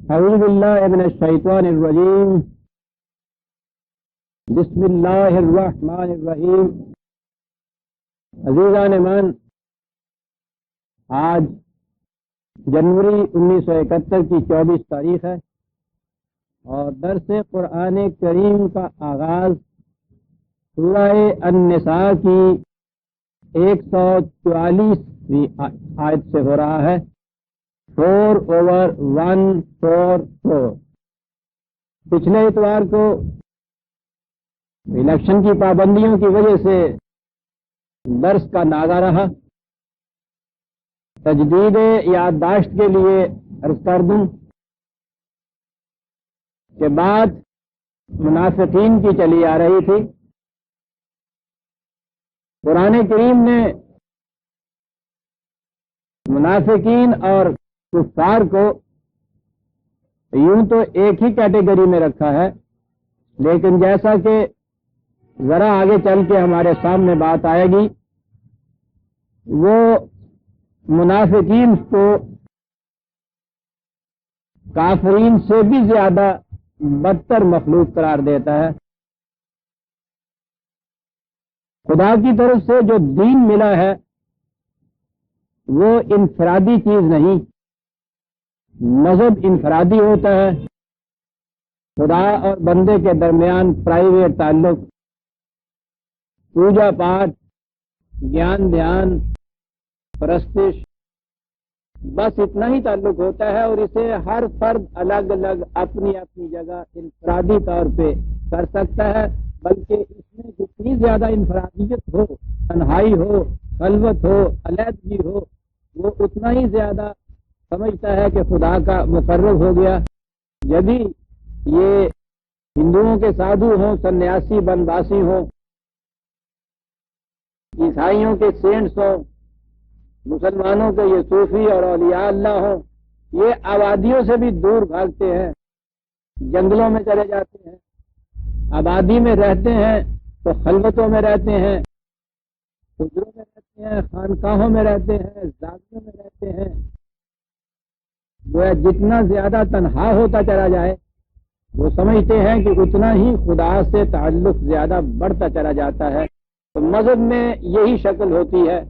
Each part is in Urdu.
اعوذ باللہ من الشیطان الرجیم بسم اللہ الرحمن الرحیم۔ عزیزان من، آج جنوری 1971 کی 24 تاریخ ہے اور درس قرآن کریم کا آغاز سورہ النساء کی 144ویں آیت سے ہو رہا ہے۔ 4/144۔ پچھلے اتوار کو الیکشن کی پابندیوں کی وجہ سے درس کا ناغہ رہا۔ تجدید یادداشت کے لیے عرض کر دوں کہ بات منافقین کی چلی آ رہی تھی۔ قرآن کریم نے منافقین اور کفار کو یوں تو ایک ہی کیٹیگری میں رکھا ہے، لیکن جیسا کہ ذرا آگے چل کے ہمارے سامنے بات آئے گی، وہ منافقین کو کافرین سے بھی زیادہ بدتر مخلوق قرار دیتا ہے۔ خدا کی طرف سے جو دین ملا ہے وہ انفرادی چیز نہیں، مذہب انفرادی ہوتا ہے۔ خدا اور بندے کے درمیان پرائیویٹ تعلق، پوجا پاٹ، گیان دھیان، پرستش، بس اتنا ہی تعلق ہوتا ہے، اور اسے ہر فرد الگ الگ اپنی اپنی جگہ انفرادی طور پہ کر سکتا ہے، بلکہ اس میں جتنی زیادہ انفرادیت ہو، تنہائی ہو، خلوت ہو، علیحدگی ہو، وہ اتنا ہی زیادہ سمجھتا ہے کہ خدا کا مقرب ہو گیا۔ جبھی یہ ہندوؤں کے سادھو ہوں، سنیاسی بنواسی ہوں، عیسائیوں کے سینٹس ہوں، مسلمانوں کے یہ صوفی اور اولیاء اللہ ہوں، یہ آبادیوں سے بھی دور بھاگتے ہیں، جنگلوں میں چلے جاتے ہیں، آبادی میں رہتے ہیں تو خلوتوں میں رہتے ہیں، حجروں میں رہتے ہیں، خانقاہوں میں رہتے ہیں، زاویوں میں رہتے ہیں۔ وہ جتنا زیادہ تنہا ہوتا چلا جائے، وہ سمجھتے ہیں کہ اتنا ہی خدا سے تعلق زیادہ بڑھتا چلا جاتا ہے۔ تو مذہب میں یہی شکل ہوتی ہے۔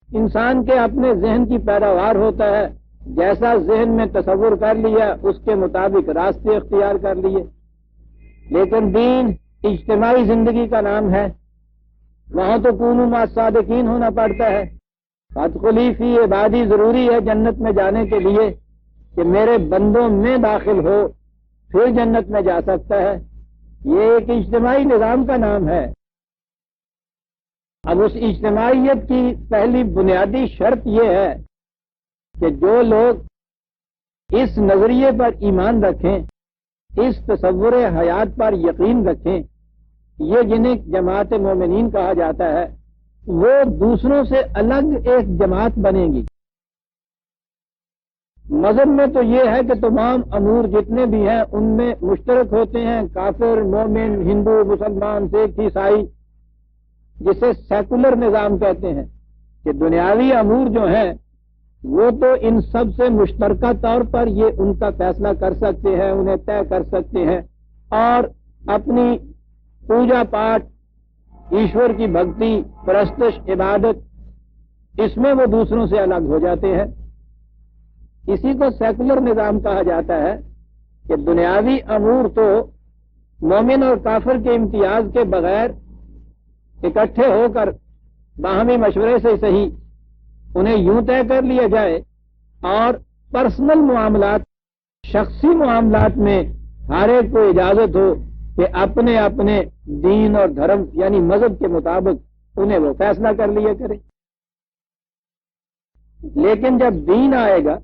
انسان کے اپنے ذہن کی پیداوار ہوتا ہے، جیسا ذہن میں تصور کر لیا اس کے مطابق راستے اختیار کر لیے۔ لیکن دین اجتماعی زندگی کا نام ہے، وہاں تو کونوا مع الصادقین ہونا پڑتا ہے۔ فادخلی فی عبادی ضروری ہے جنت میں جانے کے لیے کہ میرے بندوں میں داخل ہو، پھر جنت میں جا سکتا ہے۔ یہ ایک اجتماعی نظام کا نام ہے۔ اب اس اجتماعیت کی پہلی بنیادی شرط یہ ہے کہ جو لوگ اس نظریے پر ایمان رکھیں، اس تصور حیات پر یقین رکھیں، یہ جنہیں جماعت مومنین کہا جاتا ہے، وہ دوسروں سے الگ ایک جماعت بنے گی۔ مذہب میں تو یہ ہے کہ تمام امور جتنے بھی ہیں ان میں مشترک ہوتے ہیں، کافر، مومن، ہندو، مسلمان، سکھ، عیسائی، جسے سیکولر نظام کہتے ہیں، کہ دنیاوی امور جو ہیں وہ تو ان سب سے مشترکہ طور پر یہ ان کا فیصلہ کر سکتے ہیں، انہیں طے کر سکتے ہیں، اور اپنی پوجا پاٹ، ایشور کی بھکتی، پرستش، عبادت، اس میں وہ دوسروں سے الگ ہو جاتے ہیں۔ اسی کو سیکولر نظام کہا جاتا ہے کہ دنیاوی امور تو مومن اور کافر کے امتیاز کے بغیر اکٹھے ہو کر باہمی مشورے سے صحیح انہیں یوں طے کر لیا جائے، اور پرسنل معاملات، شخصی معاملات میں ہر ایک کو اجازت ہو کہ اپنے اپنے دین اور دھرم یعنی مذہب کے مطابق انہیں وہ فیصلہ کر لیا کرے۔ لیکن جب دین آئے گا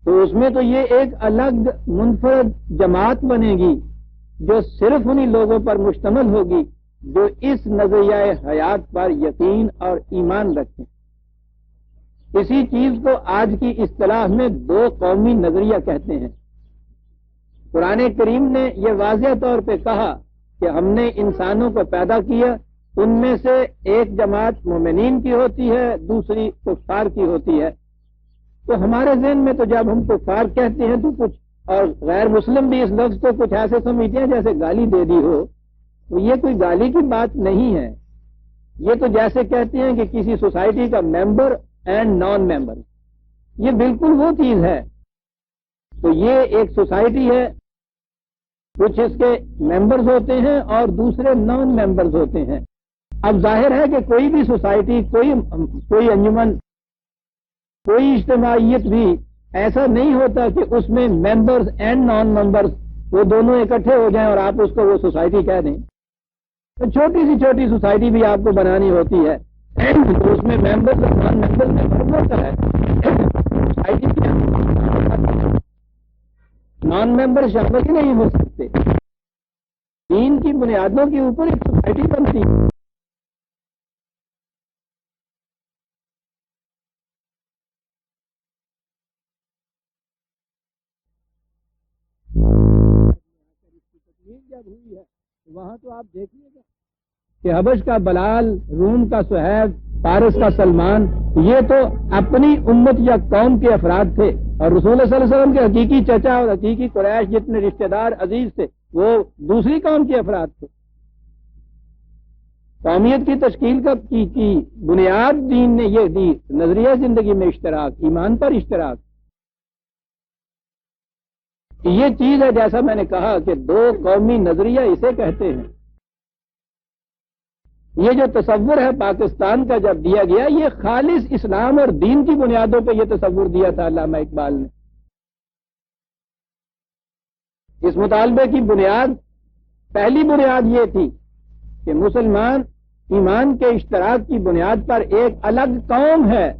تو اس میں تو یہ ایک الگ منفرد جماعت بنے گی جو صرف انہی لوگوں پر مشتمل ہوگی جو اس نظریہ حیات پر یقین اور ایمان رکھیں۔ اسی چیز کو آج کی اصطلاح میں دو قومی نظریہ کہتے ہیں۔ قرآن کریم نے یہ واضح طور پہ کہا کہ ہم نے انسانوں کو پیدا کیا، ان میں سے ایک جماعت مومنین کی ہوتی ہے، دوسری کفار کی ہوتی ہے۔ تو ہمارے ذہن میں تو جب ہم کفار کہتے ہیں تو کچھ اور غیر مسلم بھی اس لفظ کو کچھ ایسے سمجھتے ہیں جیسے گالی دے دی ہو، تو یہ کوئی گالی کی بات نہیں ہے. یہ تو جیسے کہتے ہیں کہ کسی سوسائٹی کا ممبر اینڈ نان ممبر، یہ بالکل وہ چیز ہے. تو یہ ایک سوسائٹی ہے، کچھ اس کے ممبرز ہوتے ہیں اور دوسرے نان ممبرز ہوتے ہیں. اب ظاہر ہے کہ کوئی بھی سوسائٹی، کوئی انجمن، کوئی اجتماعیت بھی ایسا نہیں ہوتا کہ اس میں ممبرز اینڈ نان ممبرز وہ دونوں اکٹھے ہو جائیں اور آپ اس کو وہ سوسائٹی کہہ دیں. تو چھوٹی سی چھوٹی سوسائٹی بھی آپ کو بنانی ہوتی ہے تو اس میں ممبرز اور نان ممبرز میں فرق ہوتا ہے. سوسائٹی کے نان ممبر شامل ہی نہیں ہو سکتے. دین کی بنیادوں کے اوپر ایک سوسائٹی بنتی ہے. جب ہوئی ہے وہاں تو آپ دیکھیے گا کہ حبش کا بلال، روم کا صہیب، فارس کا سلمان، یہ تو اپنی امت یا قوم کے افراد تھے، اور رسول صلی اللہ علیہ وسلم کے حقیقی چچا اور حقیقی قریش جتنے رشتہ دار عزیز تھے وہ دوسری قوم کے افراد تھے. قومیت کی تشکیل کی بنیاد دین نے یہ دی، نظریہ زندگی میں اشتراک، ایمان پر اشتراک. یہ چیز ہے جیسا میں نے کہا کہ دو قومی نظریہ اسے کہتے ہیں. یہ جو تصور ہے پاکستان کا جب دیا گیا، یہ خالص اسلام اور دین کی بنیادوں پہ یہ تصور دیا تھا علامہ اقبال نے. اس مطالبے کی بنیاد، پہلی بنیاد یہ تھی کہ مسلمان ایمان کے اشتراک کی بنیاد پر ایک الگ قوم ہے،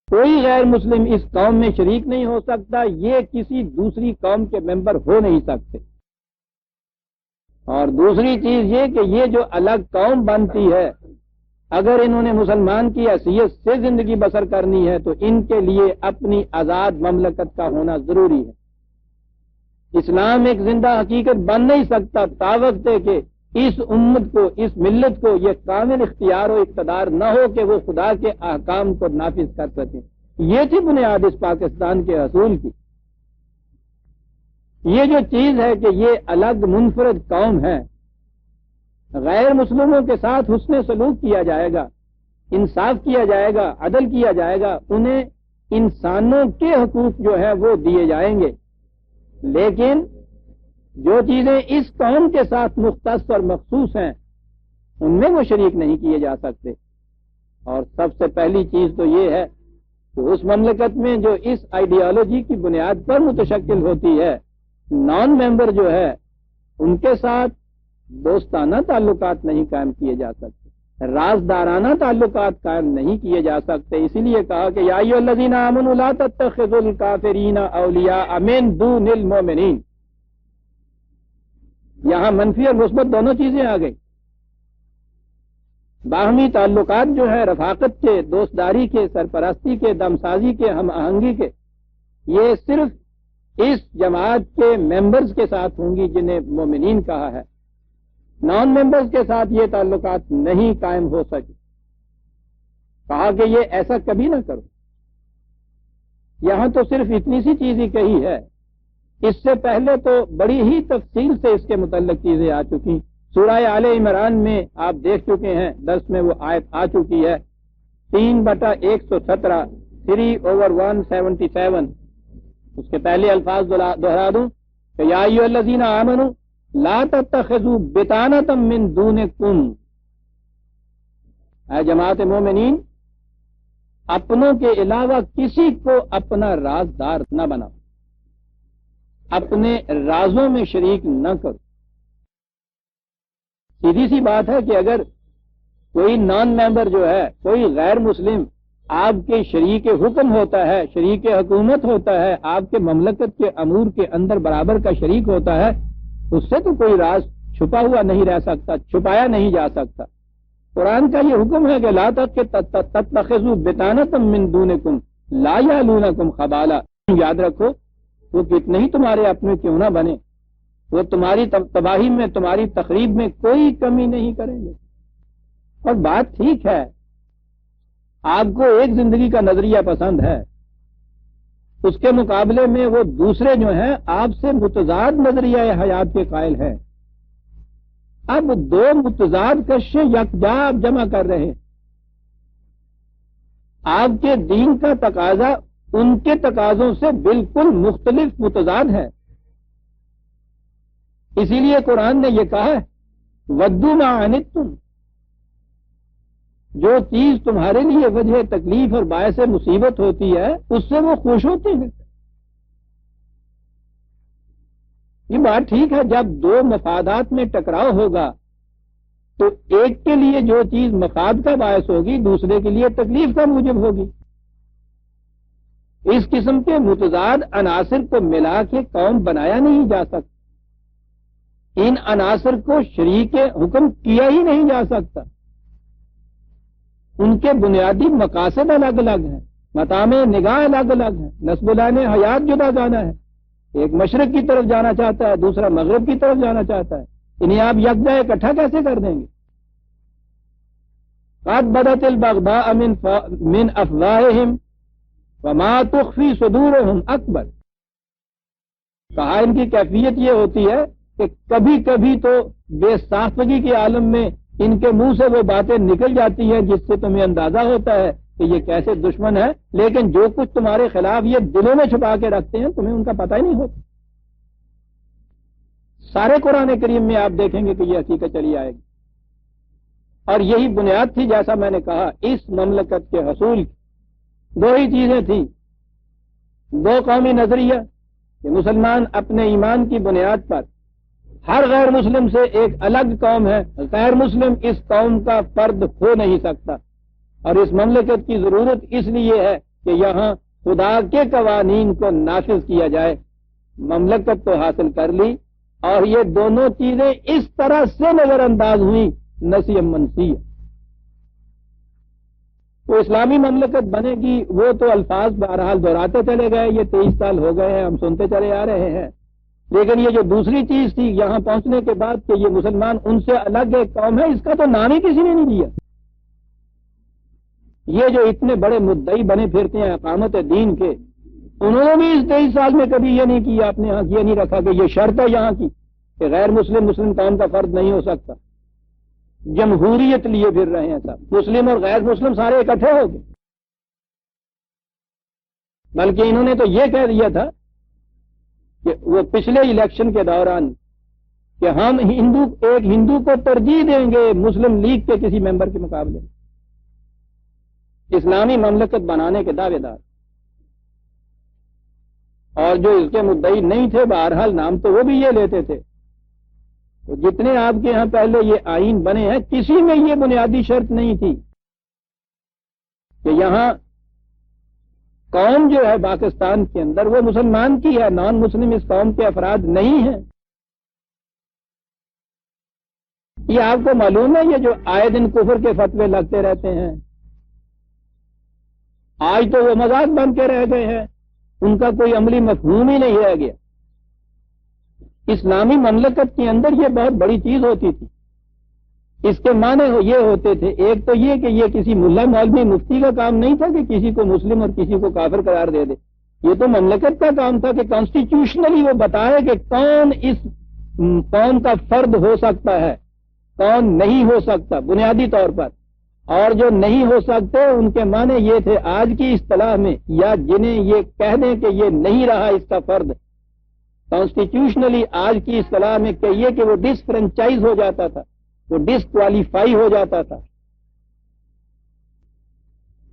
کوئی غیر مسلم اس قوم میں شریک نہیں ہو سکتا، یہ کسی دوسری قوم کے ممبر ہو نہیں سکتے. اور دوسری چیز یہ کہ یہ جو الگ قوم بنتی ہے، اگر انہوں نے مسلمان کی حیثیت سے زندگی بسر کرنی ہے تو ان کے لیے اپنی آزاد مملکت کا ہونا ضروری ہے. اسلام ایک زندہ حقیقت بن نہیں سکتا تا وقت ہے کہ اس امت کو، اس ملت کو یہ کامل اختیار و اقتدار نہ ہو کہ وہ خدا کے احکام کو نافذ کر سکیں. یہ تھی بنیاد اس پاکستان کے حصول کی. یہ جو چیز ہے کہ یہ الگ منفرد قوم ہے، غیر مسلموں کے ساتھ حسن سلوک کیا جائے گا، انصاف کیا جائے گا، عدل کیا جائے گا، انہیں انسانوں کے حقوق جو ہے وہ دیے جائیں گے. لیکن جو چیزیں اس قوم کے ساتھ مختص اور مخصوص ہیں ان میں وہ شریک نہیں کیے جا سکتے. اور سب سے پہلی چیز تو یہ ہے کہ اس مملکت میں جو اس آئیڈیالوجی کی بنیاد پر متشکل ہوتی ہے، نان ممبر جو ہے ان کے ساتھ دوستانہ تعلقات نہیں قائم کیے جا سکتے، رازدارانہ تعلقات قائم نہیں کیے جا سکتے. اسی لیے کہا کہ یا ایھا الذین آمنوا لا تتخذوا الکافرین اولیاء من دون المؤمنین. یہاں منفی اور مثبت دونوں چیزیں آ گئی. باہمی تعلقات جو ہے رفاقت کے، دوستداری کے، سرپرستی کے، دمسازی کے، ہم آہنگی کے، یہ صرف اس جماعت کے ممبرز کے ساتھ ہوں گی جنہیں مومنین کہا ہے. نان ممبرز کے ساتھ یہ تعلقات نہیں قائم ہو سکے. کہا کہ یہ ایسا کبھی نہ کرو. یہاں تو صرف اتنی سی چیز ہی کہی ہے، اس سے پہلے تو بڑی ہی تفصیل سے اس کے متعلق چیزیں آ چکی. سورہ آل عمران میں آپ دیکھ چکے ہیں، درس میں وہ آیت آ چکی ہے 3/117 3/177. اس کے پہلے الفاظ دوہرا دوں کہ یا ایھا الذین آمنوا لا تتخذوا بطانۃ من دونکم. اے جماعت مومنین، اپنوں کے علاوہ کسی کو اپنا رازدار نہ بناؤ، اپنے رازوں میں شریک نہ کرو. سیدھی سی بات ہے کہ اگر کوئی نان ممبر جو ہے، کوئی غیر مسلم آپ کے شریک حکم ہوتا ہے، شریک حکومت ہوتا ہے، آپ کے مملکت کے امور کے اندر برابر کا شریک ہوتا ہے، اس سے تو کوئی راز چھپا ہوا نہیں رہ سکتا، چھپایا نہیں جا سکتا. قرآن کا یہ حکم ہے کہ لا تتخذوا بطانۃ من دونکم لا یعلونکم خبالا. یاد رکھو وہ کتنے ہی تمہارے اپنے کیوں نہ بنے، وہ تمہاری تباہی میں، تمہاری تخریب میں کوئی کمی نہیں کریں گے. اور بات ٹھیک ہے، آپ کو ایک زندگی کا نظریہ پسند ہے، اس کے مقابلے میں وہ دوسرے جو ہیں آپ سے متضاد نظریہ حیات کے قائل ہیں. اب دو متضاد کشیں یکجا آپ جمع کر رہے ہیں. آپ کے دین کا تقاضا ان کے تقاضوں سے بالکل مختلف متضاد ہے. اسی لیے قرآن نے یہ کہا ہے وَدُّوا مَا عَنِتُّمْ، جو چیز تمہارے لیے وجہ تکلیف اور باعث مصیبت ہوتی ہے اس سے وہ خوش ہوتے ہیں. یہ بات ٹھیک ہے، جب دو مفادات میں ٹکراؤ ہوگا تو ایک کے لیے جو چیز مفاد کا باعث ہوگی دوسرے کے لیے تکلیف کا موجب ہوگی. اس قسم کے متضاد عناصر کو ملا کے قوم بنایا نہیں جا سکتا. ان عناصر کو شریک حکم کیا ہی نہیں جا سکتا. ان کے بنیادی مقاصد الگ الگ ہیں، مطامع نگاہ الگ الگ ہیں، نسب العین حیات جدا جانا ہے. ایک مشرق کی طرف جانا چاہتا ہے، دوسرا مغرب کی طرف جانا چاہتا ہے. انہیں آپ یکجا اکٹھا کیسے کر دیں گے؟ قد بدت البغضاء من افواہہم وما تخفی صدورہم اکبر. کہا ان کی کیفیت یہ ہوتی ہے کہ کبھی کبھی تو بے ساختگی کے عالم میں ان کے منہ سے وہ باتیں نکل جاتی ہیں جس سے تمہیں اندازہ ہوتا ہے کہ یہ کیسے دشمن ہے، لیکن جو کچھ تمہارے خلاف یہ دلوں میں چھپا کے رکھتے ہیں تمہیں ان کا پتہ ہی نہیں ہوتا. سارے قرآن کریم میں آپ دیکھیں گے کہ یہ حقیقت چلی آئے گی. اور یہی بنیاد تھی، جیسا میں نے کہا، اس مملکت کے حصول کی. دو ہی چیزیں تھیں، دو قومی نظریہ کہ مسلمان اپنے ایمان کی بنیاد پر ہر غیر مسلم سے ایک الگ قوم ہے، غیر مسلم اس قوم کا فرد ہو نہیں سکتا. اور اس مملکت کی ضرورت اس لیے ہے کہ یہاں خدا کے قوانین کو نافذ کیا جائے. مملکت تو حاصل کر لی اور یہ دونوں چیزیں اس طرح سے نظر انداز ہوئی نسی منسی. تو اسلامی مملکت بنے گی وہ تو الفاظ بہرحال دہراتے چلے گئے، یہ 23 سال ہو گئے ہیں، ہم سنتے چلے آ رہے ہیں. لیکن یہ جو دوسری چیز تھی یہاں پہنچنے کے بعد کہ یہ مسلمان ان سے الگ ایک قوم ہے، اس کا تو نام ہی کسی نے نہیں دیا. یہ جو اتنے بڑے مدعی بنے پھرتے ہیں اقامت دین کے، انہوں نے بھی اس 23 سال میں کبھی یہ نہیں کیا، اپنے ہاں یہ نہیں رکھا کہ یہ شرط ہے یہاں کی کہ غیر مسلم مسلم قوم کا فرد نہیں ہو سکتا. جمہوریت لیے پھر رہے ہیں سب، مسلم اور غیر مسلم سارے اکٹھے ہو گئے. بلکہ انہوں نے تو یہ کہہ دیا تھا کہ وہ پچھلے الیکشن کے دوران کہ ہم ایک ہندو کو ترجیح دیں گے مسلم لیگ کے کسی ممبر کے مقابلے میں. اسلامی مملکت بنانے کے دعوے دار، اور جو اس کے مدعی نہیں تھے بہرحال نام تو وہ بھی یہ لیتے تھے. تو جتنے آپ کے ہاں پہلے یہ آئین بنے ہیں کسی میں یہ بنیادی شرط نہیں تھی کہ یہاں قوم جو ہے پاکستان کے اندر وہ مسلمان کی ہے، نان مسلم اس قوم کے افراد نہیں ہیں. یہ آپ کو معلوم ہے، یہ جو آئے دن کفر کے فتوے لگتے رہتے ہیں، آج تو وہ مذاق بن کے رہ گئے ہیں، ان کا کوئی عملی مفہوم ہی نہیں رہ گیا. اسلامی مملکت کے اندر یہ بہت بڑی چیز ہوتی تھی. اس کے معنی یہ ہوتے تھے، ایک تو یہ کہ یہ کسی ملا مولوی مفتی کا کام نہیں تھا کہ کسی کو مسلم اور کسی کو کافر قرار دے دے. یہ تو مملکت کا کام تھا کہ کانسٹیٹیوشنلی وہ بتائے کہ کون اس قوم کا فرد ہو سکتا ہے، کون نہیں ہو سکتا بنیادی طور پر. اور جو نہیں ہو سکتے ان کے معنی یہ تھے آج کی اصطلاح میں، یا جنہیں یہ کہہ دیں کہ یہ نہیں رہا اس کا فرد کانسٹیٹیوشنلی آج کی اصطلاح میں کہیے کہ وہ ڈس فرنچائز ہو جاتا تھا، وہ ڈسکوالیفائی ہو جاتا تھا،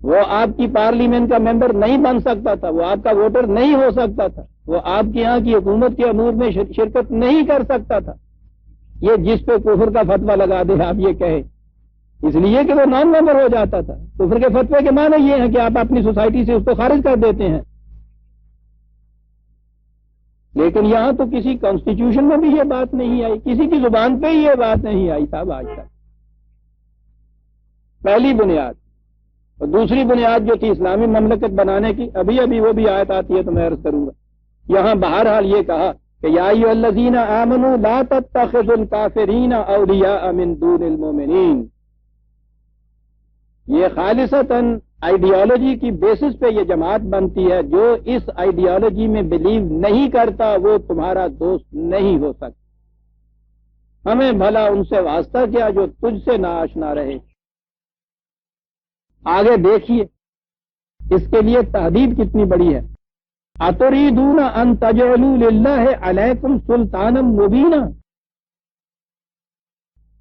وہ آپ کی پارلیمنٹ کا ممبر نہیں بن سکتا تھا، وہ آپ کا ووٹر نہیں ہو سکتا تھا، وہ آپ کے یہاں کی حکومت کے امور میں شرکت نہیں کر سکتا تھا. یہ جس پہ کفر کا فتویٰ لگا دے آپ یہ کہیں، اس لیے کہ وہ نان ممبر ہو جاتا تھا. کفر کے فتوے کے معنی یہ ہے کہ آپ اپنی سوسائٹی سے اس کو خارج کر دیتے ہیں. لیکن یہاں تو کسی کانسٹیٹیوشن میں بھی یہ بات نہیں آئی، کسی کی زبان پہ ہی یہ بات نہیں آئی صاحب آج تک. پہلی بنیاد. اور دوسری بنیاد جو تھی اسلامی مملکت بنانے کی، ابھی وہ بھی آیت آتی ہے تو میں عرض کروں گا. یہاں بہرحال یہ کہا کہ یا ایھا الذین آمنوا لا تتخذوا الکافرین اولیاء من دون المؤمنین. یہ خالصتاً آئیڈیالوجی کی بیسس پہ یہ جماعت بنتی ہے. جو اس آئیڈیالوجی میں بلیو نہیں کرتا وہ تمہارا دوست نہیں ہو سکتا. ہمیں بھلا ان سے واسطہ کیا جو تجھ سے ناآشنا رہے. آگے دیکھیے اس کے لیے تحدید کتنی بڑی ہے. اتریدون ان تجعلوا للہ علیکم سلطانا مبینا.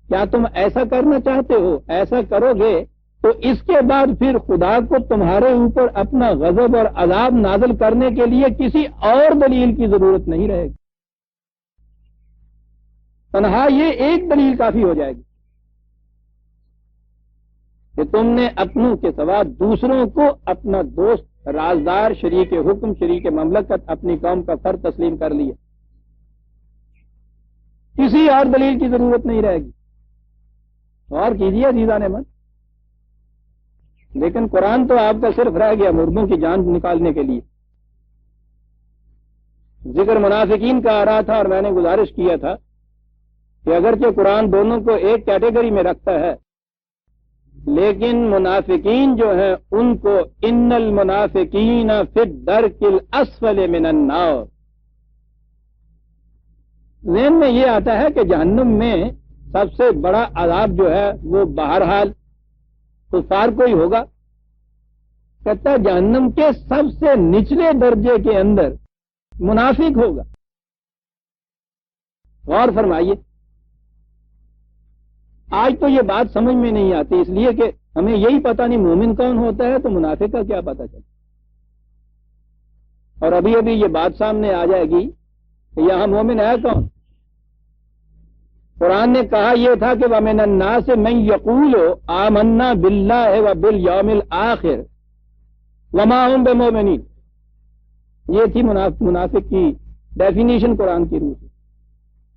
کیا تم ایسا کرنا چاہتے ہو؟ ایسا کرو گے تو اس کے بعد پھر خدا کو تمہارے اوپر اپنا غضب اور عذاب نازل کرنے کے لیے کسی اور دلیل کی ضرورت نہیں رہے گی. تنہا یہ ایک دلیل کافی ہو جائے گی کہ تم نے اپنوں کے سوا دوسروں کو اپنا دوست، رازدار، شریک حکم، شریک مملکت، اپنی قوم کا فرد تسلیم کر لیا. کسی اور دلیل کی ضرورت نہیں رہے گی. اور کیجیے عزیزان احمد. لیکن قرآن تو آپ کا صرف رہ گیا مردوں کی جان نکالنے کے لیے. ذکر منافقین کا آ رہا تھا اور میں نے گزارش کیا تھا کہ اگرچہ قرآن دونوں کو ایک کیٹیگری میں رکھتا ہے لیکن منافقین جو ہیں ان کو ان المنافقین فی الدرک الاسفل من النار. ذہن میں یہ آتا ہے کہ جہنم میں سب سے بڑا عذاب جو ہے وہ بہرحال کفار کو ہی ہوگا. کہتا ہے جہنم کے سب سے نچلے درجے کے اندر منافق ہوگا. غور فرمائیے. آج تو یہ بات سمجھ میں نہیں آتی اس لیے کہ ہمیں یہی پتہ نہیں مومن کون ہوتا ہے تو منافق کا کیا پتہ چلے. اور ابھی ابھی یہ بات سامنے آ جائے گی کہ یہاں مومن ہے کون. قرآن نے کہا یہ تھا کہ وَمِنَ النَّاسِ مَن يَقُولُ آمَنَّا بِاللَّهِ وَبِالْيَوْمِ الْآخِرِ وَمَا هُمْ بِمُؤْمِنِينَ. یہ تھی منافق کی ڈیفینیشن قرآن کی روح سے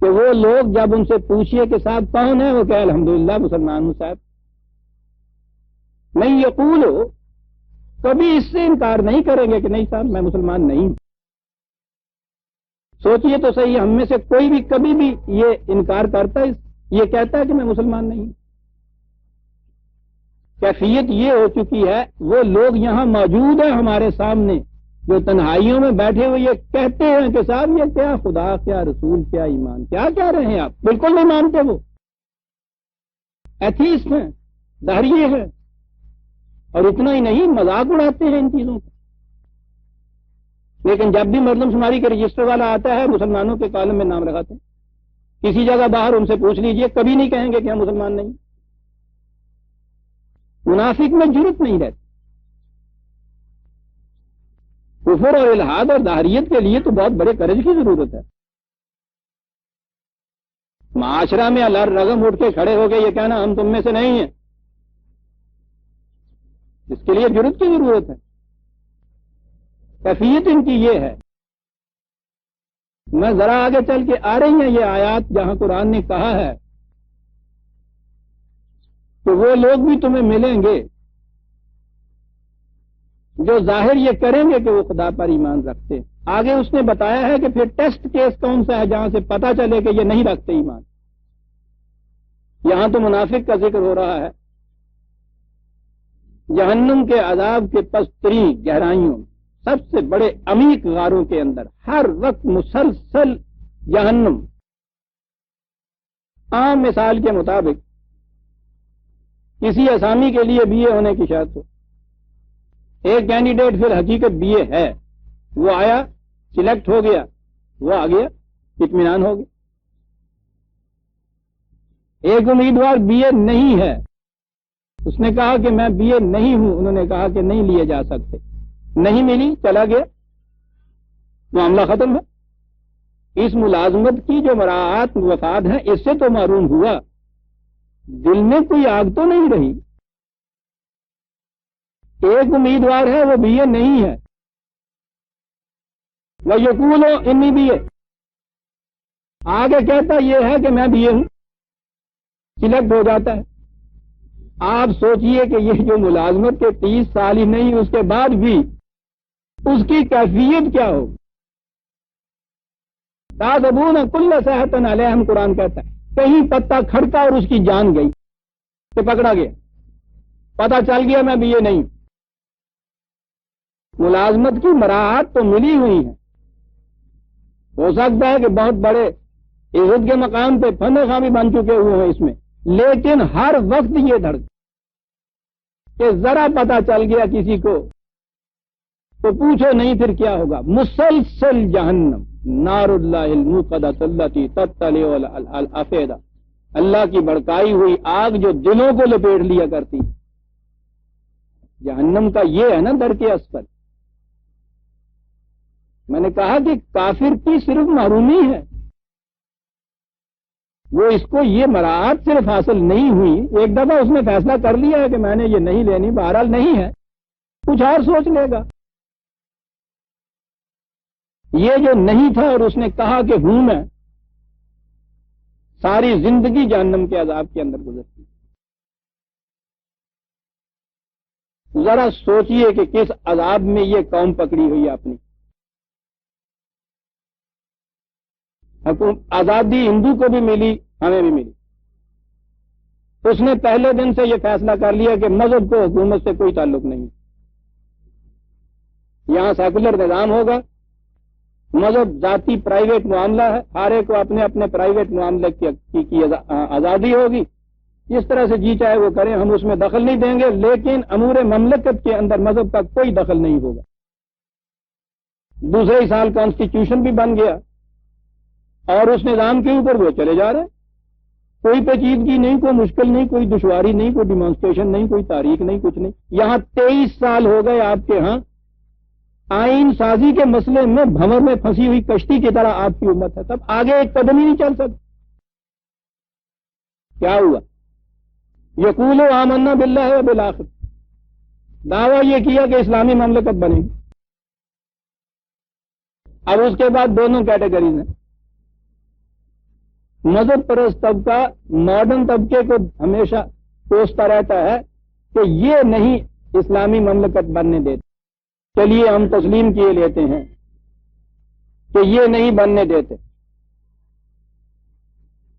کہ وہ لوگ جب ان سے پوچھئے کہ صاحب کون ہے وہ کہ الحمدللہ مسلمان ہوں صاحب. میں یقول کبھی اس سے انکار نہیں کریں گے کہ نہیں صاحب میں مسلمان نہیں ہوں. سوچئے تو صحیح ہم میں سے کوئی بھی کبھی بھی یہ انکار کرتا ہے یہ کہتا ہے کہ میں مسلمان نہیں ہوں. کیفیت یہ ہو چکی ہے وہ لوگ یہاں موجود ہیں ہمارے سامنے جو تنہائیوں میں بیٹھے ہوئے یہ کہتے ہیں کہ صاحب یہ کیا خدا کیا رسول کیا ایمان کیا کہہ رہے ہیں آپ. بالکل نہیں مانتے. وہ ایتھیسٹ ہیں، دہریے ہیں. اور اتنا ہی نہیں مذاق اڑاتے ہیں ان چیزوں کا. لیکن جب بھی مردم شماری کے رجسٹر والا آتا ہے مسلمانوں کے کالم میں نام لگاتے ہیں. کسی جگہ باہر ان سے پوچھ لیجئے کبھی نہیں کہیں گے کہ ہم مسلمان نہیں. منافق میں جرت نہیں رہتی. کفر اور الحاد اور دہریت کے لیے تو بہت بڑے کرج کی ضرورت ہے. معاشرہ میں الر رغم اٹھ کے کھڑے ہو گئے یہ کہنا ہم تم میں سے نہیں ہیں، اس کے لیے جرت کی ضرورت ہے. کیفیت ان کی یہ ہے. میں ذرا آگے چل کے آ رہی ہیں یہ آیات جہاں قرآن نے کہا ہے کہ وہ لوگ بھی تمہیں ملیں گے جو ظاہر یہ کریں گے کہ وہ خدا پر ایمان رکھتے ہیں. آگے اس نے بتایا ہے کہ پھر ٹیسٹ کیس کون سا ہے جہاں سے پتا چلے کہ یہ نہیں رکھتے ایمان. یہاں تو منافق کا ذکر ہو رہا ہے. جہنم کے عذاب کے پسترین گہرائیوں سب سے بڑے عمیق غاروں کے اندر ہر وقت مسلسل جہنم عام مثال کے مطابق کسی اسامی کے لیے بی اے ہونے کی شرط ہو. ایک کینڈیڈیٹ پھر حقیقت بی اے ہے وہ آیا سلیکٹ ہو گیا وہ آ گیا اطمینان ہو گیا. ایک امیدوار بی اے نہیں ہے اس نے کہا کہ میں بی اے نہیں ہوں انہوں نے کہا کہ نہیں لیے جا سکتے نہیں ملی چلا گیا معاملہ ختم ہے. اس ملازمت کی جو مراعات وفات ہیں اس سے تو معروم ہوا دل میں کوئی آگ تو نہیں رہی. ایک امیدوار ہے وہ بی اے نہیں ہے وہ یقول ہو انی بی اے آگے کہتا یہ ہے کہ میں بی اے ہوں سلیکٹ ہو جاتا ہے. آپ سوچئے کہ یہ جو ملازمت کے 30 سال ہی نہیں اس کے بعد بھی اس کی کیفیت کیا ہو. تازبون کل صحتن علیہم قرآن کہتا ہے کہیں پتا کھڑکا اور اس کی جان گئی کہ پکڑا گیا پتا چل گیا میں بھی یہ نہیں. ملازمت کی مراحت تو ملی ہوئی ہے، ہو سکتا ہے کہ بہت بڑے عزت کے مقام پہ فن خواہ بھی بن چکے ہوئے ہیں اس میں، لیکن ہر وقت یہ دھڑک کہ ذرا پتا چل گیا کسی کو تو پوچھو نہیں پھر کیا ہوگا۔ مسلسل جہنم، نار اللہ الموقدہ التی تطلع علی الافئدہ، اللہ کی بھڑکائی ہوئی آگ جو دلوں کو لپیٹ لیا کرتی، جہنم کا یہ ہے نا درک اسفل۔ میں نے کہا کہ کافر کی صرف محرومی ہے، وہ اس کو یہ مراحت صرف حاصل نہیں ہوئی، ایک دفعہ اس نے فیصلہ کر لیا ہے کہ میں نے یہ نہیں لینی، بہرحال نہیں ہے، کچھ اور سوچ لے گا۔ یہ جو نہیں تھا اور اس نے کہا کہ ہوں میں، ساری زندگی جہنم کے عذاب کے اندر گزرتی۔ ذرا سوچئے کہ کس عذاب میں یہ قوم پکڑی ہوئی اپنی۔ آزادی ہندو کو بھی ملی، ہمیں بھی ملی، اس نے پہلے دن سے یہ فیصلہ کر لیا کہ مذہب کو حکومت سے کوئی تعلق نہیں، یہاں سیکولر نظام ہوگا، مذہب ذاتی پرائیویٹ معاملہ ہے، ہر ایک کو اپنے اپنے پرائیویٹ معاملے کی آزادی ہوگی، جس طرح سے جی چاہے وہ کریں، ہم اس میں دخل نہیں دیں گے، لیکن امور مملکت کے اندر مذہب کا کوئی دخل نہیں ہوگا۔ دوسرے ہی سال کانسٹیٹیوشن بھی بن گیا اور اس نظام کے اوپر وہ چلے جا رہے ہیں، کوئی پیچیدگی نہیں، کوئی مشکل نہیں، کوئی دشواری نہیں، کوئی ڈیمانسٹریشن نہیں، کوئی تاریخ نہیں، کچھ نہیں۔ یہاں 23 سال ہو گئے آپ کے ہاں آئین سازی کے مسئلے میں بھنور میں پھنسی ہوئی کشتی کی طرح آپ کی امت ہے، تب آگے ایک قدم ہی نہیں چل سکتی۔ کیا ہوا؟ یقول آمنا باللہ و بالآخر، دعویٰ یہ کیا کہ اسلامی مملکت بنے گی۔ اب اس کے بعد دونوں کیٹیگریز ہیں، مذہب پرست طبقہ ماڈرن طبقے کو ہمیشہ کوستا رہتا ہے کہ یہ نہیں اسلامی مملکت بننے دیتے، چلیے ہم تسلیم کیے لیتے ہیں کہ یہ نہیں بننے دیتے۔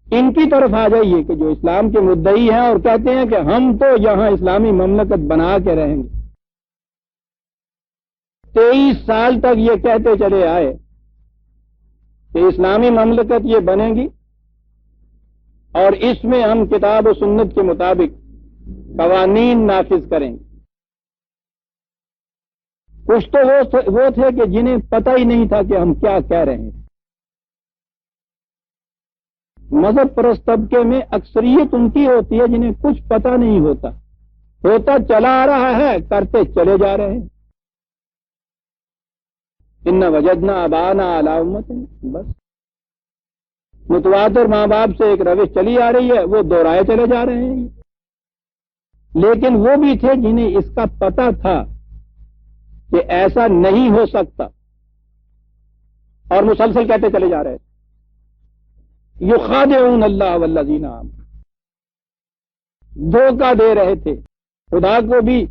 ان کی طرف آ جائیے کہ جو اسلام کے مدعی ہیں اور کہتے ہیں کہ ہم تو یہاں اسلامی مملکت بنا کے رہیں گے، 23 سال تک یہ کہتے چلے آئے کہ اسلامی مملکت یہ بنے گی اور اس میں ہم کتاب و سنت کے مطابق قوانین نافذ کریں گے۔ کچھ تو وہ تھے کہ جنہیں پتہ ہی نہیں تھا کہ ہم کیا کہہ رہے ہیں۔ مذہب پرست طبقے میں اکثریت ان کی ہوتی ہے جنہیں کچھ پتہ نہیں ہوتا چلا آ رہا ہے، کرتے چلے جا رہے ہیں۔ ان وجدنا آباءنا علی امۃ، بس متواتر ماں باپ سے ایک روش چلی آ رہی ہے، وہ دہرائے چلے جا رہے ہیں۔ لیکن وہ بھی تھے جنہیں اس کا پتہ تھا کہ ایسا نہیں ہو سکتا اور مسلسل کہتے چلے جا رہے تھے۔ یخادعون اللہ والذین آمنوا، دھوکہ دے رہے تھے خدا کو بھی،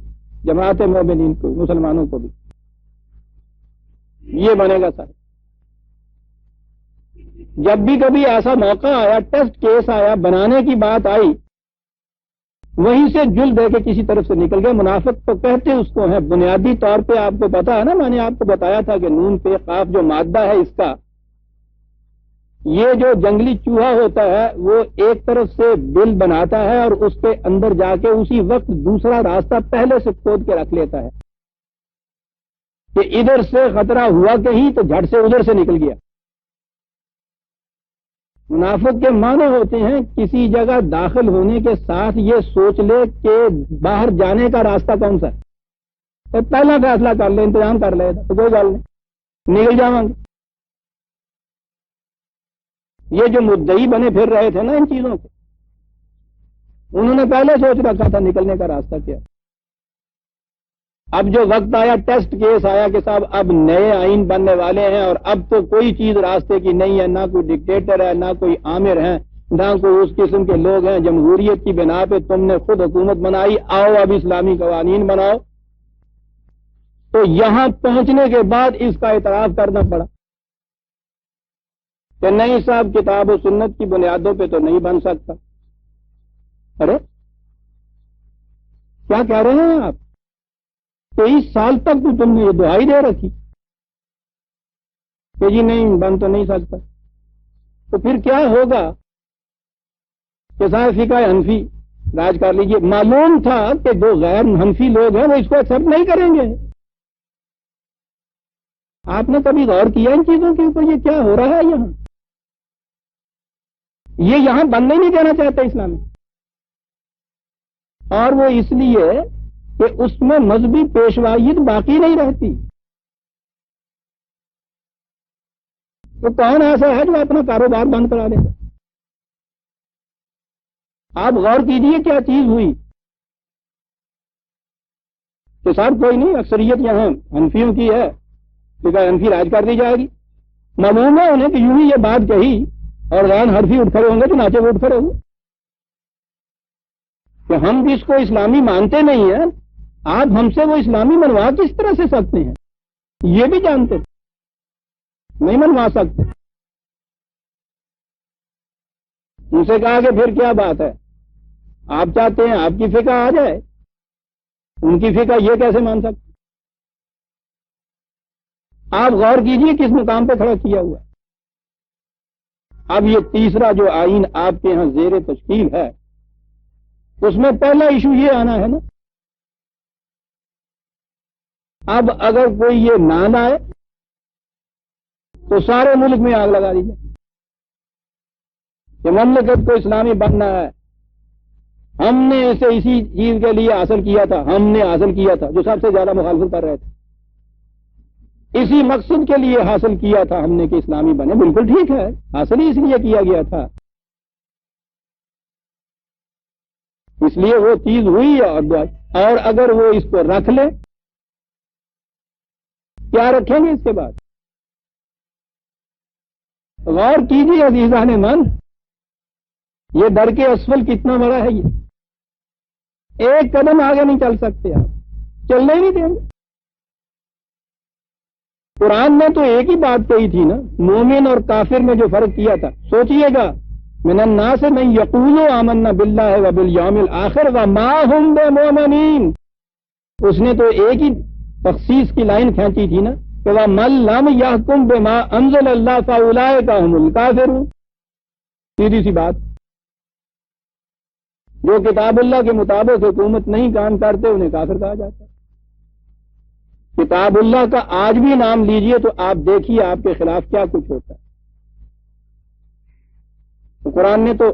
جماعت مومنین کو، مسلمانوں کو بھی۔ یہ بنے گا سر، جب بھی کبھی ایسا موقع آیا، ٹیسٹ کیس آیا، بنانے کی بات آئی، وہیں سے جل دے کے کسی طرف سے نکل گئے۔ منافق تو کہتے اس کو ہیں، بنیادی طور پہ آپ کو پتا ہے نا، میں نے آپ کو بتایا تھا کہ نون پہ قاف جو مادہ ہے اس کا، یہ جو جنگلی چوہا ہوتا ہے وہ ایک طرف سے بل بناتا ہے اور اس کے اندر جا کے اسی وقت دوسرا راستہ پہلے سے کھود کے رکھ لیتا ہے کہ ادھر سے خطرہ ہوا کہیں تو جھٹ سے ادھر سے نکل گیا۔ منافق کے معنی ہوتے ہیں کسی جگہ داخل ہونے کے ساتھ یہ سوچ لے کہ باہر جانے کا راستہ کون سا ہے، تو پہلا فیصلہ کر لے، انتظام کر لے تو کوئی گل نہیں، نکل جاؤں گے۔ یہ جو مدعی بنے پھر رہے تھے نا ان چیزوں کے، انہوں نے پہلے سوچ رکھا تھا نکلنے کا راستہ کیا۔ اب جو وقت آیا، ٹیسٹ کیس آیا کہ صاحب اب نئے آئین بننے والے ہیں اور اب تو کوئی چیز راستے کی نہیں ہے، نہ کوئی ڈکٹیٹر ہے، نہ کوئی آمر ہے، نہ کوئی اس قسم کے لوگ ہیں، جمہوریت کی بنا پہ تم نے خود حکومت بنائی، آؤ اب اسلامی قوانین بناؤ۔ تو یہاں پہنچنے کے بعد اس کا اعتراف کرنا پڑا کہ نہیں صاحب کتاب و سنت کی بنیادوں پہ تو نہیں بن سکتا۔ ارے کیا کہہ رہے ہیں آپ؟ 23 سال تک تو تم نے یہ دہائی دے رکھی کہ جی نہیں بن تو نہیں سکتا، تو پھر کیا ہوگا کہ صاحب فقہ حنفی راج کر لیجیے. معلوم تھا کہ جو غیر حنفی لوگ ہیں وہ اس کو ایکسپٹ نہیں کریں گے. آپ نے کبھی غور کیا ان چیزوں کے اوپر یہ کیا ہو رہا ہے یہاں؟ یہ یہاں بننے نہیں دینا چاہتے اسلام، اور وہ اس لیے کہ اس میں مذہبی پیشوائیت باقی نہیں رہتی. تو کون ایسا ہے جو اپنا کاروبار بند کرا دے گا؟ آپ غور کیجئے کیا چیز ہوئی کہ صاحب کوئی نہیں، اکثریت یہاں حنفیوں کی ہے، فقہ حنفی راج کر دی جائے گی. معلوم ہے انہیں کہ یوں ہی یہ بات کہی اور غیر حنفی اٹھ کھڑے ہوں گے تو ناچے وہ اٹھ کھڑے ہوں گے کہ ہم جس کو اسلامی مانتے نہیں ہیں، آپ ہم سے وہ اسلامی منوا کس طرح سے سکتے ہیں؟ یہ بھی جانتے نہیں منوا سکتے. ان سے کہا کہ پھر کیا بات ہے، آپ چاہتے ہیں آپ کی فقہ آ جائے، ان کی فقہ یہ کیسے مان سکتے؟ آپ غور کیجئے کس مقام پہ کھڑا کیا ہوا. اب یہ تیسرا جو آئین آپ کے ہاں زیر تشکیل ہے، اس میں پہلا ایشو یہ آنا ہے نا. اب اگر کوئی یہ نہ لائے تو سارے ملک میں آگ لگا دی جائے کہ مملکت کو اسلامی بننا ہے. ہم نے اسے اسی چیز کے لیے حاصل کیا تھا، ہم نے حاصل کیا تھا جو سب سے زیادہ مخالفت کر رہے تھے، اسی مقصد کے لیے حاصل کیا تھا ہم نے کہ اسلامی بنے. بالکل ٹھیک ہے، حاصل ہی اس لیے کیا گیا تھا، اس لیے وہ چیز ہوئی. اور اگر وہ اس کو رکھ لے، کیا رکھیں گے اس کے بعد؟ غور کیجیے عزیزان من، یہ در کے اسفل کتنا بڑا ہے. یہ ایک قدم آگے نہیں چل سکتے، آپ چلنے ہی نہیں دیں گے. قرآن نے تو ایک ہی بات کہی تھی نا، مومن اور کافر میں جو فرق کیا تھا. سوچئے گا، من الناس من یقول آمنا باللہ وبالیوم الآخر وما هم بمؤمنین. اس نے تو ایک ہی تخصیص کی لائن کھینچی تھی نا کہ وَمَن لَّمْ يَحْكُم بِمَا أَنزَلَ اللَّهُ فَأُولَٰئِكَ هُمُ الْكَافِرُونَ. سیدھی سی بات، جو کتاب اللہ کے مطابق حکومت نہیں کام کرتے انہیں کافر کہا جاتا ہے. کتاب اللہ کا آج بھی نام لیجئے تو آپ دیکھیے آپ کے خلاف کیا کچھ ہوتا ہے. تو قرآن نے تو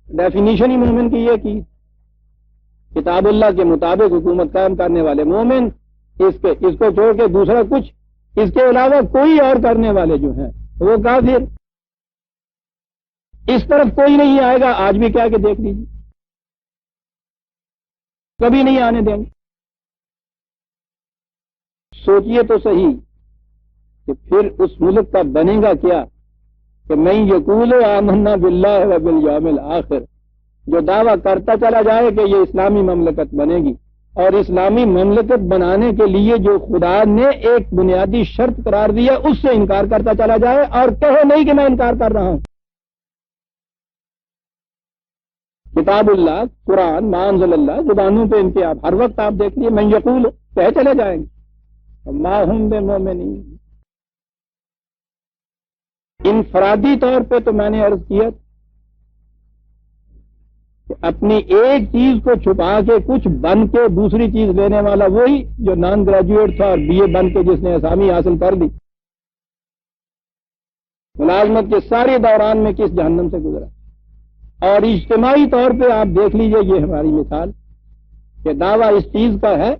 ڈیفینیشن ہی مومن کی یہ کی، کتاب اللہ کے مطابق حکومت قائم کرنے والے مومن، اس کو چھوڑ کے دوسرا کچھ اس کے علاوہ کوئی اور کرنے والے جو ہیں وہ کافر. اس طرف کوئی نہیں آئے گا. آج بھی کیا کہ دیکھ لیجیے، کبھی نہیں آنے دیں گے. سوچئے تو صحیح کہ پھر اس ملک کا بنے گا کیا کہ میں یقول آمنا باللہ وبالیوم الآخر، جو دعویٰ کرتا چلا جائے کہ یہ اسلامی مملکت بنے گی، اور اسلامی مملکت بنانے کے لیے جو خدا نے ایک بنیادی شرط قرار دیا اس سے انکار کرتا چلا جائے اور کہے نہیں کہ میں انکار کر رہا ہوں. کتاب اللہ، قرآن، ما انزل اللہ، زبانوں پہ ان کے آپ ہر وقت آپ دیکھ لیے میں یقول کہہ چلے جائیں گے ما ہم بمؤمنین. انفرادی طور پہ تو میں نے عرض کیا کہ اپنی ایک چیز کو چھپا کے کچھ بن کے دوسری چیز لینے والا وہی جو نان گریجویٹ تھا اور بی اے بن کے جس نے اسامی حاصل کر لی، ملازمت کے سارے دوران میں کس جہنم سے گزرا. اور اجتماعی طور پہ آپ دیکھ لیجئے، یہ ہماری مثال کہ دعویٰ اس چیز کا ہے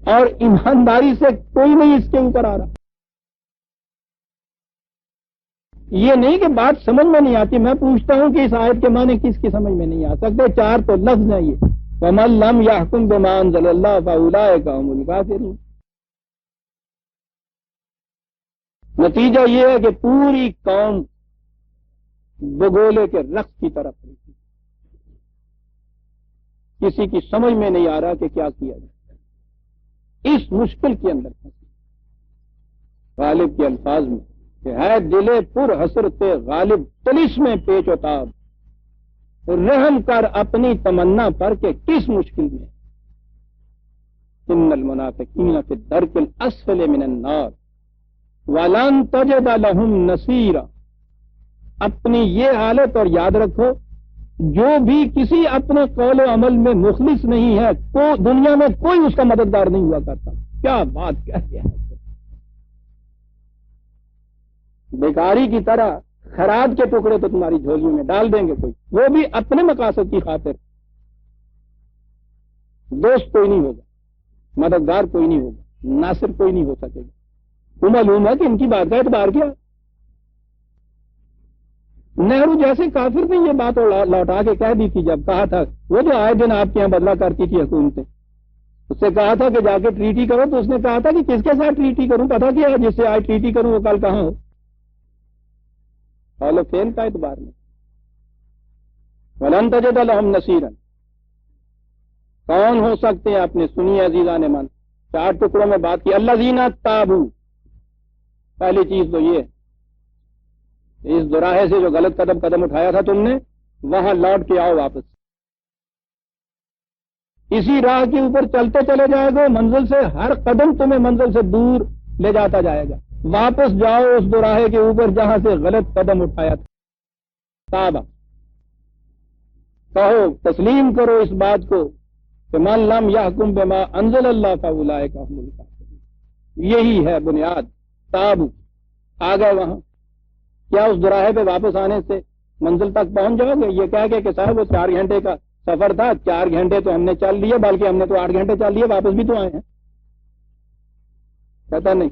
اور ایمانداری سے کوئی نہیں اس کے اوپر آ رہا. یہ نہیں کہ بات سمجھ میں نہیں آتی. میں پوچھتا ہوں کہ اس آیت کے معنی کس کی سمجھ میں نہیں آ سکتے. 4 تو لفظ ہیں یہ، وَمَن لَّمْ يَحْكُم بِمَا أَنزَلَ اللَّهُ فَأُولَٰئِكَ هُمُ الْكَافِرُونَ. نتیجہ یہ ہے کہ پوری قوم بگولے کے رقص کی طرف رہی، کسی کی سمجھ میں نہیں آ رہا کہ کیا کیا جائے. اس مشکل کے اندر غالب کے الفاظ میں کہ ہے دل پر حسرت غالب طلسم میں پیچ و تاب، رحم کر اپنی تمنا پر کہ کس مشکل میں. ان المنافقین فی الدرک الاسفل من النار ولن تجد لهم نصیرا. اپنی یہ حالت اور یاد رکھو، جو بھی کسی اپنے قول و عمل میں مخلص نہیں ہے دنیا میں کوئی اس کا مددگار نہیں ہوا کرتا. کیا بات کہہ گیا ہے، بیکاری کی طرح خراد کے ٹکڑے تو تمہاری جھولیوں میں ڈال دیں گے کوئی، وہ بھی اپنے مقاصد کی خاطر. دوست کوئی نہیں ہوگا، مددگار کوئی نہیں ہوگا، ناصر کوئی نہیں ہو سکے گا. تو معلوم ہے کہ ان کی بات کا اعتبار کیا. نہرو جیسے کافر نے یہ بات لوٹا کے کہہ دی تھی جب کہا تھا، وہ جو آئے دن آپ کے یہاں بدلا کرتی تھی حکومتیں، اس سے کہا تھا کہ جا کے ٹریٹی کرو، تو اس نے کہا تھا کہ کس کے ساتھ ٹریٹی کروں، پتا کیا ہے جس سے آج ٹریٹی کروں وہ کل کہاں ہو. قول و فعل کا اعتبار نہیں. ولن تجد لهم نصیرا. کون ہو سکتے ہیں؟ آپ نے سنی عزیزان من، 4 ٹکڑوں میں بات کی. الذین تابوا، پہلی چیز تو یہ اس دوراہے سے جو غلط قدم اٹھایا تھا تم نے، وہاں لوٹ کے آؤ واپس. اسی راہ کے اوپر چلتے چلے جائے گا، منزل سے ہر قدم تمہیں منزل سے دور لے جاتا جائے گا. واپس جاؤ اس دوراہے کے اوپر جہاں سے غلط قدم اٹھایا تھا. تابا، کہو تسلیم کرو اس بات کو کہ من لم یحکم بما انزل اللہ فاولئک هم الکافرون. یہی ہے بنیاد. تابو، آ گئے وہاں. کیا اس دوراہے پہ واپس آنے سے منزل تک پہنچ جاؤ گے؟ یہ کہہ کہ صاحب وہ 4 گھنٹے کا سفر تھا، 4 گھنٹے تو ہم نے چل لیے، بلکہ ہم نے تو 8 گھنٹے چل لیے، واپس بھی تو آئے ہیں. کہتا نہیں،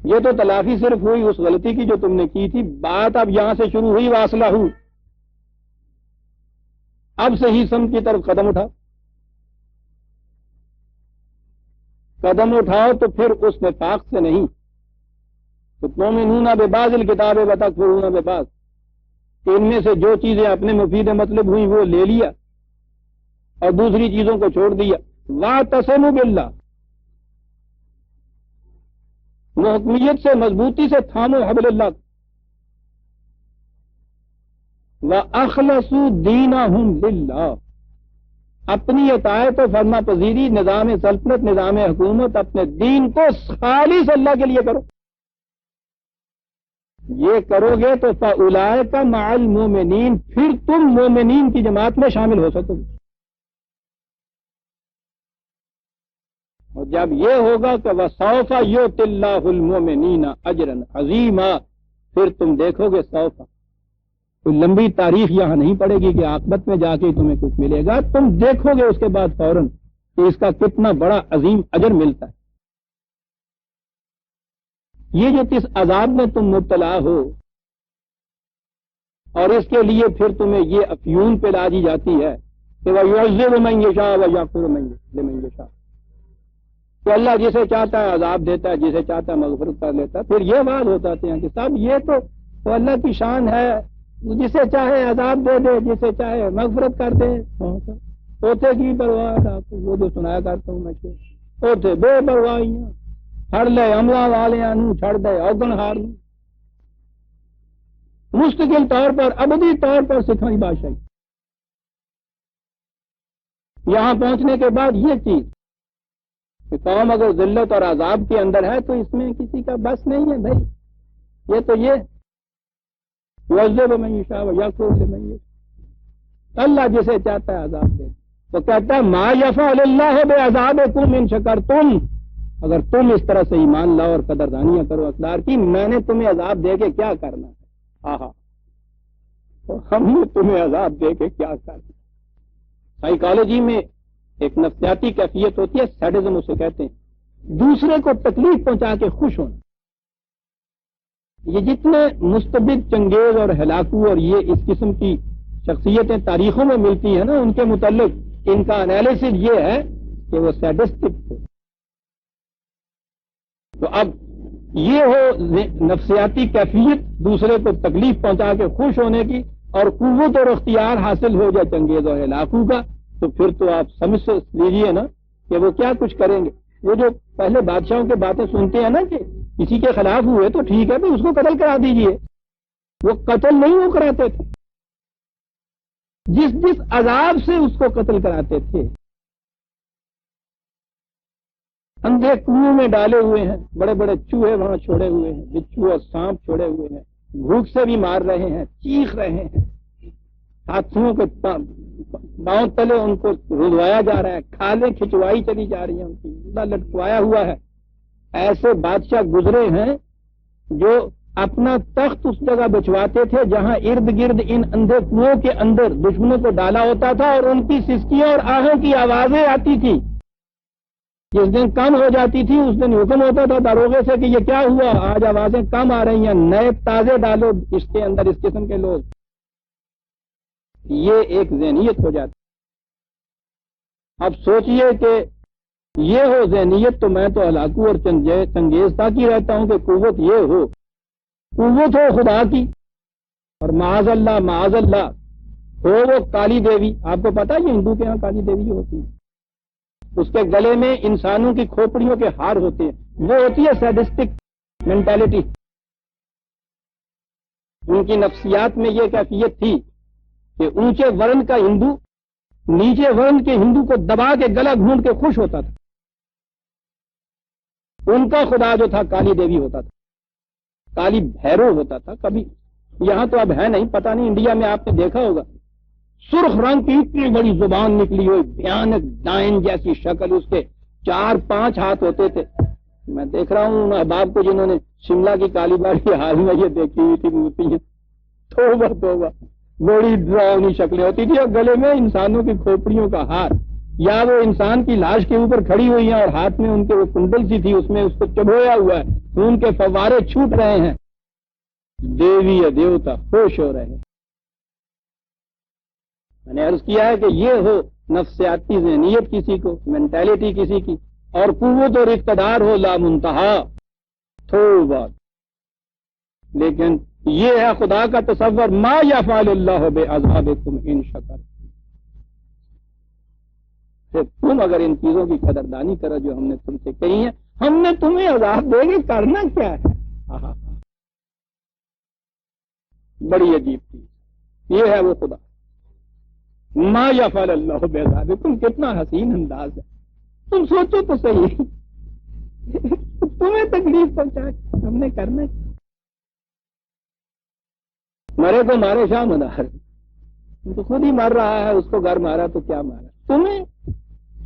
یہ تو تلافی صرف ہوئی اس غلطی کی جو تم نے کی تھی. بات اب یہاں سے شروع ہوئی، واصلہ ہو. اب صحیح سمت کی طرف قدم اٹھاؤ. قدم اٹھاؤ تو پھر اس نفاق سے نہیں. تؤمنون ببعض الکتاب وتکفرون ببعض، کہ ان میں سے جو چیزیں اپنے مفید مطلب ہوئی وہ لے لیا اور دوسری چیزوں کو چھوڑ دیا. واعتصموا باللہ، محکمیت سے مضبوطی سے تھامو حبل اللہ. وَأَخْلَصُوا دِينَهُمْ لِلَّهِ، اپنی اطاعت و فرما پذیری، نظام سلطنت، نظام حکومت، اپنے دین کو خالص اللہ کے لیے کرو. یہ کرو گے تو فَأُولَئِكَ مَعَ الْمُؤْمِنِينَ، پھر تم مومنین کی جماعت میں شامل ہو سکو گے. اور جب یہ ہوگا کہ وَسَوْفَ يُؤْتِ اللَّهُ الْمُؤْمِنِينَ أَجْرًا عَظِيمًا، پھر تم دیکھو گے سوف. کوئی لمبی تاریخ یہاں نہیں پڑے گی کہ عاقبت میں جا کے تمہیں کچھ ملے گا. تم دیکھو گے اس کے بعد فوراً کہ اس کا کتنا بڑا عظیم اجر ملتا ہے. یہ جو کس عذاب میں تم مبتلا ہو اور اس کے لیے پھر تمہیں یہ افیون پہ لا دی جاتی ہے کہ وَيُعَذِّبُ مَن يَشَاءُ وَيَغْفِرُ لِمَن يَشَاءُ، کہ اللہ جسے چاہتا ہے عذاب دیتا ہے، جسے چاہتا ہے مغفرت کر لیتا ہے. پھر یہ بات ہوتے ہیں کہ صاحب یہ تو اللہ کی شان ہے، جسے چاہے عذاب دے دے، جسے چاہے مغفرت کر دے. ہوتے کی پرواہ، وہ جو سنایا کرتا ہوں میں، ہوتے بے پرواہیاں، پھڑ لے عملہ والیاں نو، چھڑ دے اوگن ہار نو. مستقل طور پر، ابدی طور پر سکھائی بادشاہی. یہاں پہنچنے کے بعد یہ چیز کہ قوم اگر ذلت اور عذاب کے اندر ہے تو اس میں کسی کا بس نہیں ہے بھائی. یہ تو یہ وَيُعَذِّبُ مَن يَشَاءُ وَيَغْفِرُ لِمَن يَشَاءُ، اللہ جسے چاہتا ہے عذاب دے. تو کہتا ہے ما يفعل اللہ بعذابکم ان شکرتم، اگر تم اس طرح سے ایمان لاؤ اور قدردانیاں کرو اقدار کی، میں نے تمہیں عذاب دے کے کیا کرنا ہے. آہا، تو ہم نے تمہیں عذاب دے کے کیا کرنا. سائیکالوجی میں ایک نفسیاتی کیفیت ہوتی ہے، سیڈزم اسے کہتے ہیں، دوسرے کو تکلیف پہنچا کے خوش ہونا. یہ جتنے مستبد، چنگیز اور ہلاکو اور یہ اس قسم کی شخصیتیں تاریخوں میں ملتی ہیں نا، ان کے متعلق ان کا انالیسس یہ ہے کہ وہ سیڈسٹک تھے. تو اب یہ ہو نفسیاتی کیفیت دوسرے کو تکلیف پہنچا کے خوش ہونے کی، اور قوت اور اختیار حاصل ہو جائے چنگیز اور ہلاکو کا، تو پھر تو آپ سمجھ لیجیے نا کہ وہ کیا کچھ کریں گے. وہ جو پہلے بادشاہوں کی باتیں سنتے ہیں نا کہ کسی کے خلاف ہوئے تو ٹھیک ہے، تو اس کو قتل کرا دیجئے. وہ قتل نہیں وہ کراتے تھے، جس عذاب سے اس کو قتل کراتے تھے اندھے کنویں میں ڈالے ہوئے ہیں، بڑے بڑے چوہے وہاں چھوڑے ہوئے ہیں، بچھو اور سانپ چھوڑے ہوئے ہیں، بھوک سے بھی مار رہے ہیں، چیخ رہے ہیں، ہاتھوں کے پاؤں تلے ان کو رلوایا جا رہا ہے، کھالیں کھچوائی چلی جا رہی ہیں، ان کی لٹکوایا ہوا ہے۔ ایسے بادشاہ گزرے ہیں جو اپنا تخت اس جگہ بچواتے تھے جہاں ارد گرد ان اندھے کنویں کے اندر دشمنوں کو ڈالا ہوتا تھا، اور ان کی سسکیاں اور آہوں کی آوازیں آتی تھی۔ جس دن کم ہو جاتی تھی اس دن حکم ہوتا تھا داروغے سے کہ یہ کیا ہوا، آج آوازیں کم آ رہی ہیں، نئے تازے ڈالو اس کے اندر اس قسم کے لوگ۔ یہ ایک ذہنیت ہو جاتی۔ اب سوچئے کہ یہ ہو ذہنیت تو میں تو ہلاکو اور چنگیز تک ہی رہتا ہوں کہ قوت یہ ہو، قوت ہو خدا کی، اور معاذ اللہ ہو وہ کالی دیوی۔ آپ کو پتا یہ ہندو کے ہاں کالی دیوی ہوتی ہے، اس کے گلے میں انسانوں کی کھوپڑیوں کے ہار ہوتے ہیں، وہ ہوتی ہے سیڈسٹک مینٹالٹی۔ ان کی نفسیات میں یہ کیفیت تھی کہ اونچے ورن کا ہندو نیچے ورن کے ہندو کو دبا کے گلا گھونٹ کے خوش ہوتا تھا۔ ان کا خدا جو تھا کالی دیوی ہوتا تھا، کالی بھیرو ہوتا تھا۔ کبھی یہاں تو اب ہے نہیں، پتہ نہیں انڈیا میں آپ نے دیکھا ہوگا، سرخ رنگ کی اتنی بڑی زبان نکلی ہوئی، بھیانک ڈائن جیسی شکل، اس کے 4-5 ہاتھ ہوتے تھے۔ میں دیکھ رہا ہوں ان احباب کو جنہوں نے شملہ کی کالی باڑی حال میں یہ دیکھی ہوئی تھی مورتیاں، توبہ بڑی ڈراؤنی شکلیں ہوتی تھی، اور گلے میں انسانوں کی کھوپڑیوں کا ہار، یا وہ انسان کی لاش کے اوپر کھڑی ہوئی ہیں اور ہاتھ میں ان کے وہ کنڈل سی تھی، اس میں اس کو چبویا ہوا ہے، خون کے فوارے چھوٹ رہے ہیں، دیوی یا دیوتا خوش ہو رہے ہیں۔ میں نے عرض کیا ہے کہ یہ ہو نفسیاتی ذہنیت کسی کو، مینٹالٹی کسی کی، اور قوت اور اقتدار ہو لامنتہا، توبہ۔ لیکن یہ ہے خدا کا تصور، ما یفعل اللہ بعذابکم ان شکر، تم اگر ان چیزوں کی قدردانی کرو جو ہم نے تم سے کہی ہیں، ہم نے تمہیں عذاب دے گے، کرنا کیا ہے؟ بڑی عجیب چیز یہ ہے وہ خدا، ما یفعل اللہ بعذابکم، کتنا حسین انداز ہے۔ تم سوچو تو صحیح، تمہیں تکلیف پہنچا ہم نے کرنا کیا؟ مرے کو مارے شاہ مدار، تو خود ہی مر رہا ہے، اس کو گھر مارا تو کیا مارا تمہیں؟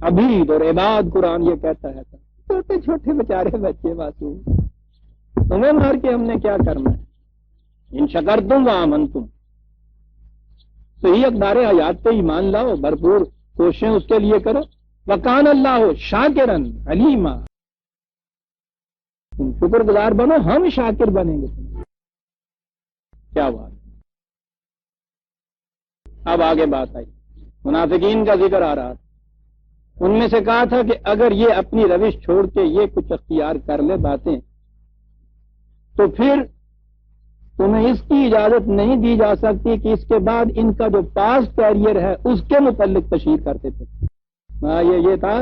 عبید اور عباد قرآن یہ کہتا ہے، چھوٹے چھوٹے بیچارے بچے معصوم، تمہیں مار کے ہم نے کیا کرنا ہے؟ ان شکرتم وآمنتم، صحیح اقدار حیات پہ ایمان لاؤ، بھرپور کوششیں اس کے لیے کرو، وکان اللہ شاکرا علیما، تم شکر گزار بنو، ہم شاکر بنیں گے تم۔ کیا بات ہے۔ اب آگے بات آئی، منافقین کا ذکر آ رہا تھا، ان میں سے کہا تھا کہ اگر یہ اپنی روش چھوڑ کے یہ کچھ اختیار کر لے باتیں، تو پھر تمہیں اس کی اجازت نہیں دی جا سکتی کہ اس کے بعد ان کا جو پاسٹ کیریئر ہے اس کے متعلق تشہیر کرتے تھے۔ یہ تھا،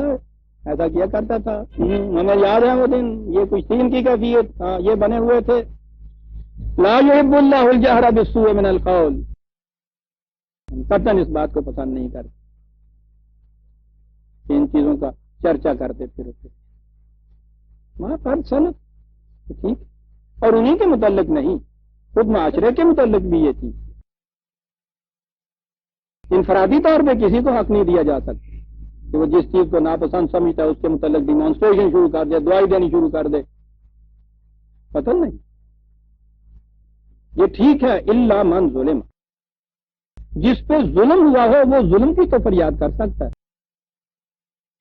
ایسا کیا کرتا تھا، ہمیں یاد ہے وہ دن، یہ کچھ تھی ان کی کیفیت، یہ بنے ہوئے تھے۔ لا يحب اللہ الجہر بالسوء من القول، ہم قطعاً اس بات کو پسند نہیں کرتے کہ ان چیزوں کا چرچا کرتے پھر وہاں پر سنت ٹھیک، اور انہیں کے متعلق نہیں، خود معاشرے کے متعلق بھی یہ چیز، انفرادی طور پہ کسی کو حق نہیں دیا جا سکتا کہ وہ جس چیز کو ناپسند سمجھتا ہے اس کے متعلق ڈیمانسٹریشن شروع کر دے، دعائی دینی شروع کر دے، پتہ نہیں۔ یہ ٹھیک ہے، الا من ظلم، جس پہ ظلم ہوا ہو وہ ظلم کی تو فریاد کر سکتا ہے،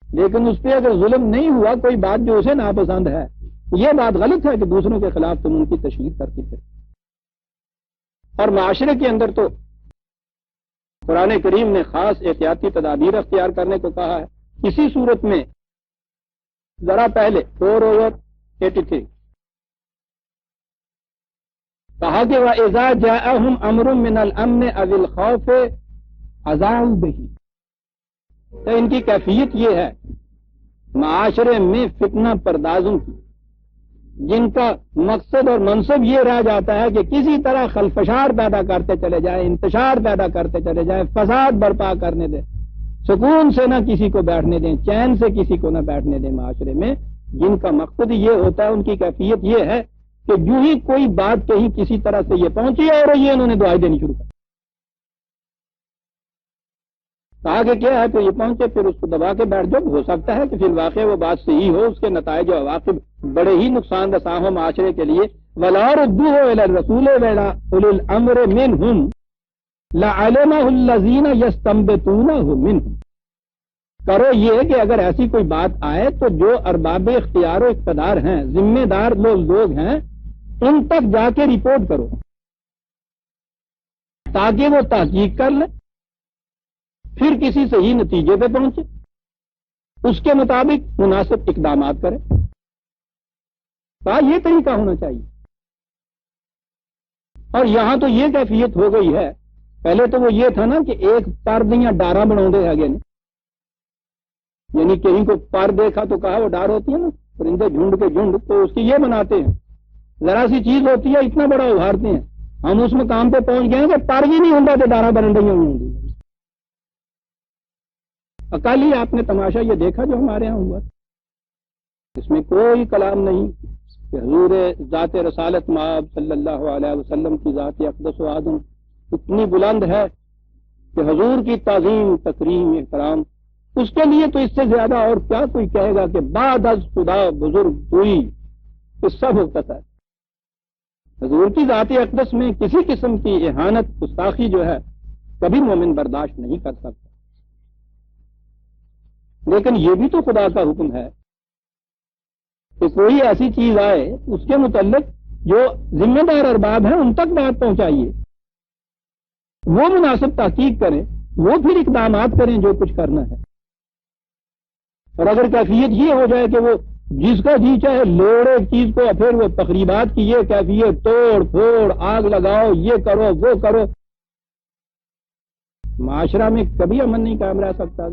لیکن اس پہ اگر ظلم نہیں ہوا، کوئی بات جو اسے ناپسند ہے، یہ بات غلط ہے کہ دوسروں کے خلاف تم ان کی تشہیر کرتی تھے۔ اور معاشرے کے اندر تو قرآن کریم نے خاص احتیاطی تدابیر اختیار کرنے کو کہا ہے۔ اسی صورت میں ذرا پہلے 4/83 کہا کہ وَإِذَا جَاءَهُمْ أَمْرٌ مِّنَ الْأَمْنِ أَوِ الْخَوْفِ أَذَاعُوا بِهِ، تو ان کی کیفیت یہ ہے معاشرے میں فتنہ پردازوں کی، جن کا مقصد اور منصب یہ رہ جاتا ہے کہ کسی طرح خلفشار پیدا کرتے چلے جائیں، انتشار پیدا کرتے چلے جائیں، فساد برپا کرنے دیں، سکون سے نہ کسی کو بیٹھنے دیں، چین سے کسی کو نہ بیٹھنے دیں معاشرے میں، جن کا مقصد یہ ہوتا ہے، ان کی کیفیت یہ ہے کہ جو ہی کوئی بات کہیں کسی طرح سے یہ پہنچی اور یہ انہوں نے دعائیں دینی شروع کر کہا کہ کیا ہے، پھر یہ پہنچے، پھر اس کو دبا کے بیٹھ جاؤ. ہو سکتا ہے کہ پھر واقع وہ بات صحیح ہو، اس کے نتائج و عواقب بڑے ہی نقصان دہ ہو معاشرے کے لیے. وَلَا رُدُّوهُ إِلَى الرَّسُولِ وَإِلَىٰ أُولِي الْأَمْرِ مِنْهُمْ لَعَلِمَهُ الَّذِينَ يَسْتَنبِطُونَهُ مِنْهُمْ. کرو یہ کہ اگر ایسی کوئی بات آئے تو جو ارباب اختیار و اقتدار ہیں، ذمہ دار لوگ ہیں، ان تک جا کے رپورٹ کرو تاکہ وہ تحقیق کر لیں، پھر کسی صحیح نتیجے پہ پہنچے، اس کے مطابق مناسب اقدامات کریں. یہ طریقہ ہونا چاہیے. اور یہاں تو یہ کیفیت ہو گئی ہے، پہلے تو وہ یہ تھا نا کہ ایک پر دیاں ڈارا بنا ہے، یعنی کہیں کو پر دیکھا تو کہا وہ ڈار ہوتی ہے نا، پرندے جھنڈ کے جھنڈ، تو اس کی یہ بناتے ہیں، ذرا سی چیز ہوتی ہے اتنا بڑا ابھارتے ہیں. ہم اس مقام پہ پہنچ گئے ہیں کہ پر بھی نہیں ہوں تو ڈارا بن رہی ہوں. کل ہی آپ نے تماشا یہ دیکھا جو ہمارے یہاں ہوا، اس میں کوئی کلام نہیں کہ حضور ذات رسالت مآب صلی اللہ علیہ وسلم کی ذات اقدس و اعظم اتنی بلند ہے کہ حضور کی تعظیم، تکریم، احترام، اس کے لیے تو اس سے زیادہ اور کیا کوئی کہے گا کہ بعد از خدا بزرگ ہوئی، اس سب ہوتا ہے. حضور کی ذات اقدس میں کسی قسم کی اہانت، گستاخی جو ہے کبھی مومن برداشت نہیں کر سکتا. لیکن یہ بھی تو خدا کا حکم ہے کہ کوئی ایسی چیز آئے اس کے متعلق جو ذمہ دار ارباب ہیں ان تک بات پہنچائیے، وہ مناسب تحقیق کریں، وہ پھر اقدامات کریں جو کچھ کرنا ہے. اور اگر کیفیت یہ ہو جائے کہ وہ جس کا جی چاہے لوڑ ایک چیز کو، پھر وہ تقریبات کی یہ کیفیت، توڑ پھوڑ، آگ لگاؤ، یہ کرو وہ کرو، معاشرہ میں کبھی امن نہیں قائم رہ سکتا.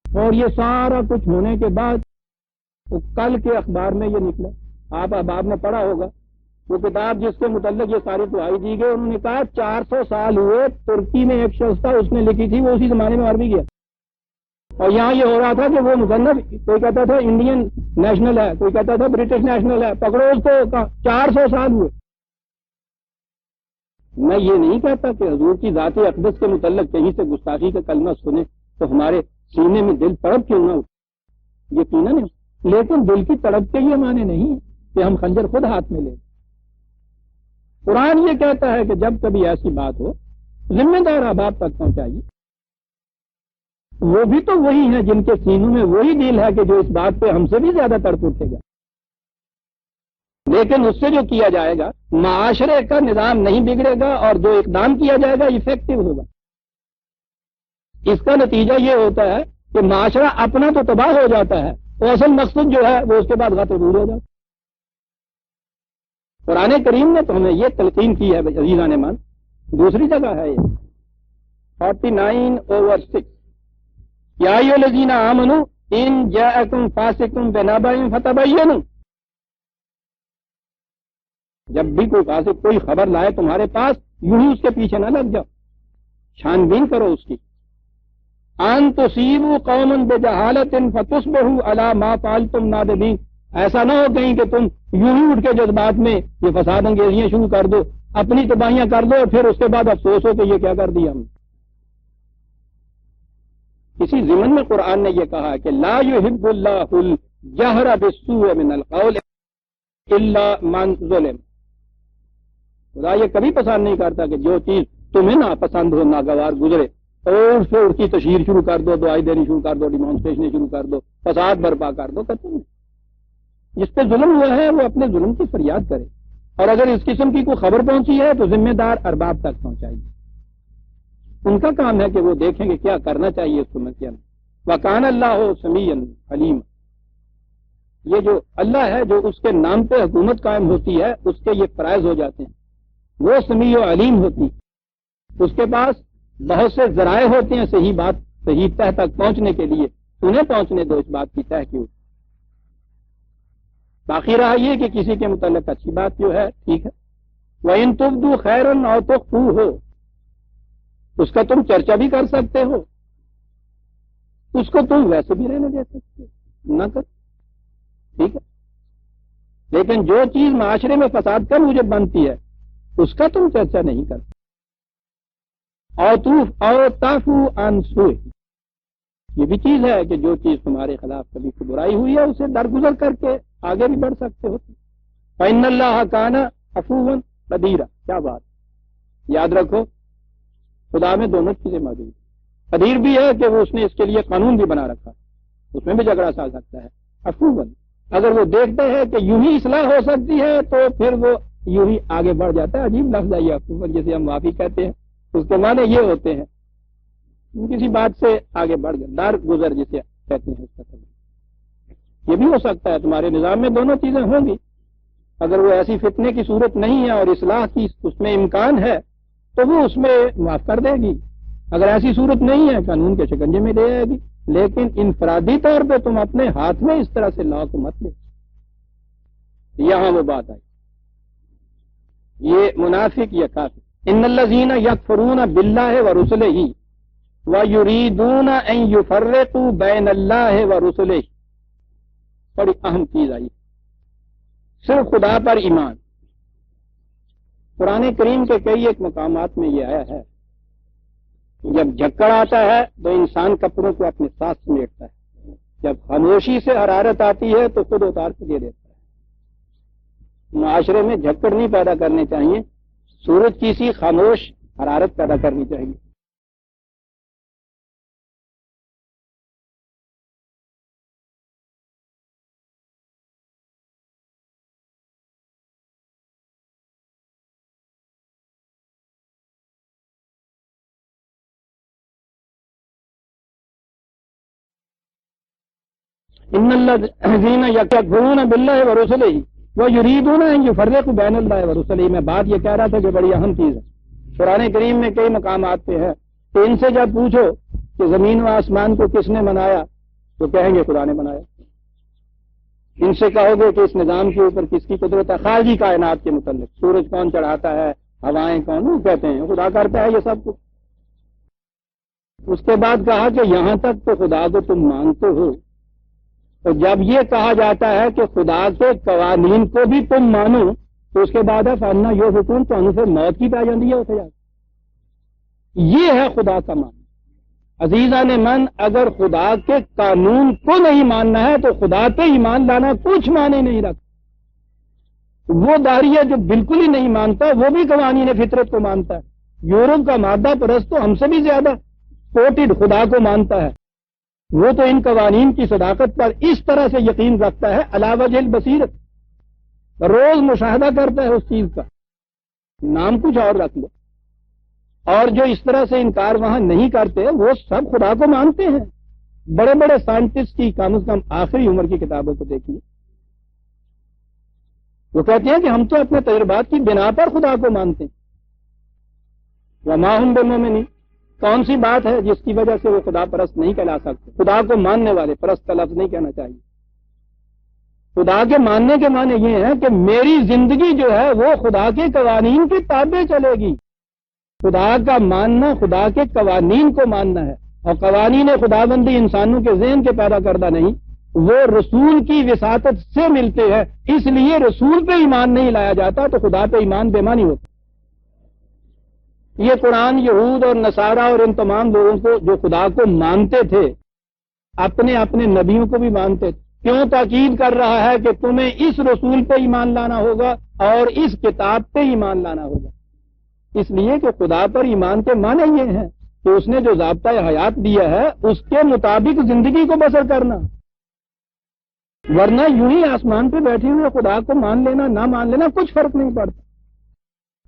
اور یہ سارا کچھ ہونے کے بعد وہ کل کے اخبار میں یہ نکلا، آپ احباب نے پڑھا ہوگا وہ کتاب جس کے متعلق یہ ساری دعائی دی گئی. انہوں نے کہا 400 سال ہوئے، ترکی میں ایک شخص تھا، اس نے لکھی تھی، وہ اسی زمانے میں مر بھی گیا. اور یہاں یہ ہو رہا تھا کہ وہ مصنف، کوئی کہتا تھا انڈین نیشنل ہے، کوئی کہتا تھا برٹش نیشنل ہے، پکڑو اس کو. 400 سال ہوئے. میں یہ نہیں کہتا کہ حضور کی ذات اقدس کے متعلق کہیں سے گستاخی کا کلمہ سنے تو ہمارے سینے میں دل تڑپ کیوں نہ ہو، یقیناً نہیں، لیکن دل کی تڑپ کے یہ معنی نہیں کہ ہم خنجر خود ہاتھ میں لیں. قرآن یہ کہتا ہے کہ جب کبھی ایسی بات ہو ذمہ دار احباب تک پہنچائیے. وہ بھی تو وہی ہیں جن کے سینوں میں وہی دل ہے کہ جو اس بات پہ ہم سے بھی زیادہ تڑپ اٹھے گا. لیکن اس سے جو کیا جائے گا معاشرے کا نظام نہیں بگڑے گا، اور جو اقدام کیا جائے گا افیکٹو ہوگا. اس کا نتیجہ یہ ہوتا ہے کہ معاشرہ اپنا تو تباہ ہو جاتا ہے، تو اصل مقصد جو ہے وہ اس کے بعد غلط دور ہو جاتا ہے. قرآن کریم نے تو ہمیں یہ تلقین کی ہے عزیزان مان. دوسری جگہ ہے یہ 49/6، یا ایھا الذین آمنوا ان جاءکم فاسق بنبأ فتبینوا. جب بھی کوئی فاسق کوئی خبر لائے تمہارے پاس، یوں ہی اس کے پیچھے نہ لگ جاؤ، چھان بین کرو اس کی. ان تصیبوا قوما بجہالۃ فتصبحوا علی ما فعلتم نادمین. ایسا نہ ہو کہیں کہ تم یوں ہی اٹھ کے جذبات میں یہ فساد انگیزیاں شروع کر دو، اپنی تباہیاں کر دو، اور پھر اس کے بعد افسوس ہو کہ یہ کیا کر دیا ہم. اسی ضمن میں قرآن نے یہ کہا کہ لا یحب اللہ الجہر بالسوء من القول الا من ظلم. خدا یہ کبھی پسند نہیں کرتا کہ جو چیز تمہیں ناپسند ہو، ناگوار گزرے، اور اس پہ اس کی تشہیر شروع کر دو، دعائی دینی شروع کر دو، ڈیمانسٹریشن شروع کر دو، فساد برپا کر دو. کرتے ہیں جس پہ ظلم ہوا ہے وہ اپنے ظلم کی فریاد کرے، اور اگر اس قسم کی کوئی خبر پہنچی ہے تو ذمہ دار ارباب تک پہنچائیے. ان کا کام ہے کہ وہ دیکھیں گے کیا کرنا چاہیے اس کو مسئلہ میں. وَكَانَ اللَّهُ سَمِيعًا عَلِيمًا. یہ جو اللہ ہے جو اس کے نام پہ حکومت قائم ہوتی ہے اس کے یہ فرائض ہو جاتے ہیں. وہ سمیع و علیم ہوتی، اس کے پاس بہت سے ذرائع ہوتے ہیں صحیح بات صحیح تہ تک پہنچنے کے لیے. انہیں پہنچنے دو اس بات کی تہ کی. باقی رہا یہ کہ کسی کے متعلق اچھی بات جو ہے ٹھیک ہے، وَإِن تُبْدُوا خَيْرًا أَوْ تُخْفُوهُ، اس کا تم چرچا بھی کر سکتے ہو، اس کو تم ویسے بھی رہنے دے سکتے نہ کر، ٹھیک ہے، لیکن جو چیز معاشرے میں فساد کا موجب بنتی ہے اس کا تم چرچا نہیں کرتے۔ اور تعفو عن سوء، یہ بھی چیز ہے کہ جو چیز تمہارے خلاف کبھی کوئی برائی ہوئی ہے اسے درگزر کر کے آگے بھی بڑھ سکتے ہو۔ فإن اللہ کان عفوا قدیرا، کیا بات، یاد رکھو خدا میں دونوں چیزیں موجود ہیں۔ قدیر بھی ہے کہ وہ اس نے اس کے لیے قانون بھی بنا رکھا، اس میں بھی جھگڑا سا سکتا ہے۔ عفوا، اگر وہ دیکھتے ہیں کہ یوں ہی اصلاح ہو سکتی ہے تو پھر وہ یوں ہی آگے بڑھ جاتا ہے۔ عجیب لفظ ہے یہ عفوا، جسے ہم معافی کہتے ہیں، اس کے معنی یہ ہوتے ہیں کسی بات سے آگے بڑھ گئے، دار گزر جسے کہتے ہیں، اس کا سبب یہ بھی ہو سکتا ہے۔ تمہارے نظام میں دونوں چیزیں ہوں گی، اگر وہ ایسی فتنے کی صورت نہیں ہے اور اصلاح کی اس میں امکان ہے تو وہ اس میں معاف کر دے گی، اگر ایسی صورت نہیں ہے قانون کے شکنجے میں لے جائے گی، لیکن انفرادی طور پہ تم اپنے ہاتھ میں اس طرح سے لا کو مت لے۔ یہاں وہ بات آئی، یہ منافق یا کافر، ان الذین یکفرون باللہ ورسلہ ویریدون ان یفرقوا بین اللہ ورسلہ، بڑی اہم چیز آئی، صرف خدا پر ایمان۔ قرآن کریم کے کئی ایک مقامات میں یہ آیا ہے، جب جھکڑ آتا ہے تو انسان کپڑوں کو اپنے ساتھ سمیٹتا ہے، جب خاموشی سے حرارت آتی ہے تو خود اتار کے دے دیتا ہے۔ معاشرے میں جھکڑ نہیں پیدا کرنے چاہیے، سورج کی سی خاموش حرارت پیدا کرنی چاہیے۔ ان الذین یکفرون باللہ ورسلہ ویریدون ان یفرقوا بین اللہ ورسلہ، میں بات یہ کہہ رہا تھا کہ بڑی اہم چیز ہے، قرآن کریم میں کئی مقامات پہ ہے کہ ان سے جب پوچھو کہ زمین و آسمان کو کس نے بنایا تو کہیں گے خدا نے بنایا۔ ان سے کہو گے کہ اس نظام کے اوپر کس کی قدرت ہے، خارجی کائنات کے متعلق، سورج کون چڑھاتا ہے، ہوائیں کون، وہ کہتے ہیں خدا کرتا ہے یہ سب کچھ۔ اس کے بعد کہا کہ یہاں تک تو خدا کو تم مانتے ہو، تو جب یہ کہا جاتا ہے کہ خدا کے قوانین کو بھی تم مانو تو اس کے بعد ہے فانا یو حکم، تو پھر موت کی پا جاتی ہے اسے جاتی، یہ ہے خدا کا ماننا۔ عزیزان من، اگر خدا کے قانون کو نہیں ماننا ہے تو خدا پہ ایمان لانا کچھ معنی نہیں رکھتا۔ وہ داعیہ جو بالکل ہی نہیں مانتا وہ بھی قوانین فطرت کو مانتا ہے۔ یورپ کا مادہ پرست تو ہم سے بھی زیادہ کوٹڈ خدا کو مانتا ہے، وہ تو ان قوانین کی صداقت پر اس طرح سے یقین رکھتا ہے علی وجہ البصیرت، روز مشاہدہ کرتا ہے اس چیز کا، نام کچھ اور رکھ لو۔ اور جو اس طرح سے انکار وہاں نہیں کرتے وہ سب خدا کو مانتے ہیں۔ بڑے بڑے سائنٹسٹ کی کم از کم آخری عمر کی کتابوں کو دیکھیے، وہ کہتے ہیں کہ ہم تو اپنے تجربات کی بنا پر خدا کو مانتے ہیں۔ وما ہم بمؤمنین، کون سی بات ہے جس کی وجہ سے وہ خدا پرست نہیں کہلا سکتے؟ خدا کو ماننے والے، پرست کا لفظ نہیں کہنا چاہیے۔ خدا کے ماننے کے معنی یہ ہے کہ میری زندگی جو ہے وہ خدا کے قوانین کے تابع چلے گی۔ خدا کا ماننا خدا کے قوانین کو ماننا ہے، اور قوانین خداوندی انسانوں کے ذہن کے پیدا کردہ نہیں، وہ رسول کی وساطت سے ملتے ہیں، اس لیے رسول پہ ایمان نہیں لایا جاتا تو خدا پہ ایمان بے معنی ہوتا۔ یہ قرآن یہود اور نصارہ اور ان تمام لوگوں کو جو خدا کو مانتے تھے اپنے اپنے نبیوں کو بھی مانتے تھے، کیوں تاکید کر رہا ہے کہ تمہیں اس رسول پہ ایمان لانا ہوگا اور اس کتاب پہ ایمان لانا ہوگا؟ اس لیے کہ خدا پر ایمان کے معنی یہ ہیں کہ اس نے جو ضابطۂ حیات دیا ہے اس کے مطابق زندگی کو بسر کرنا، ورنہ یوں ہی آسمان پہ بیٹھے ہوئے خدا کو مان لینا نہ مان لینا کچھ فرق نہیں پڑتا۔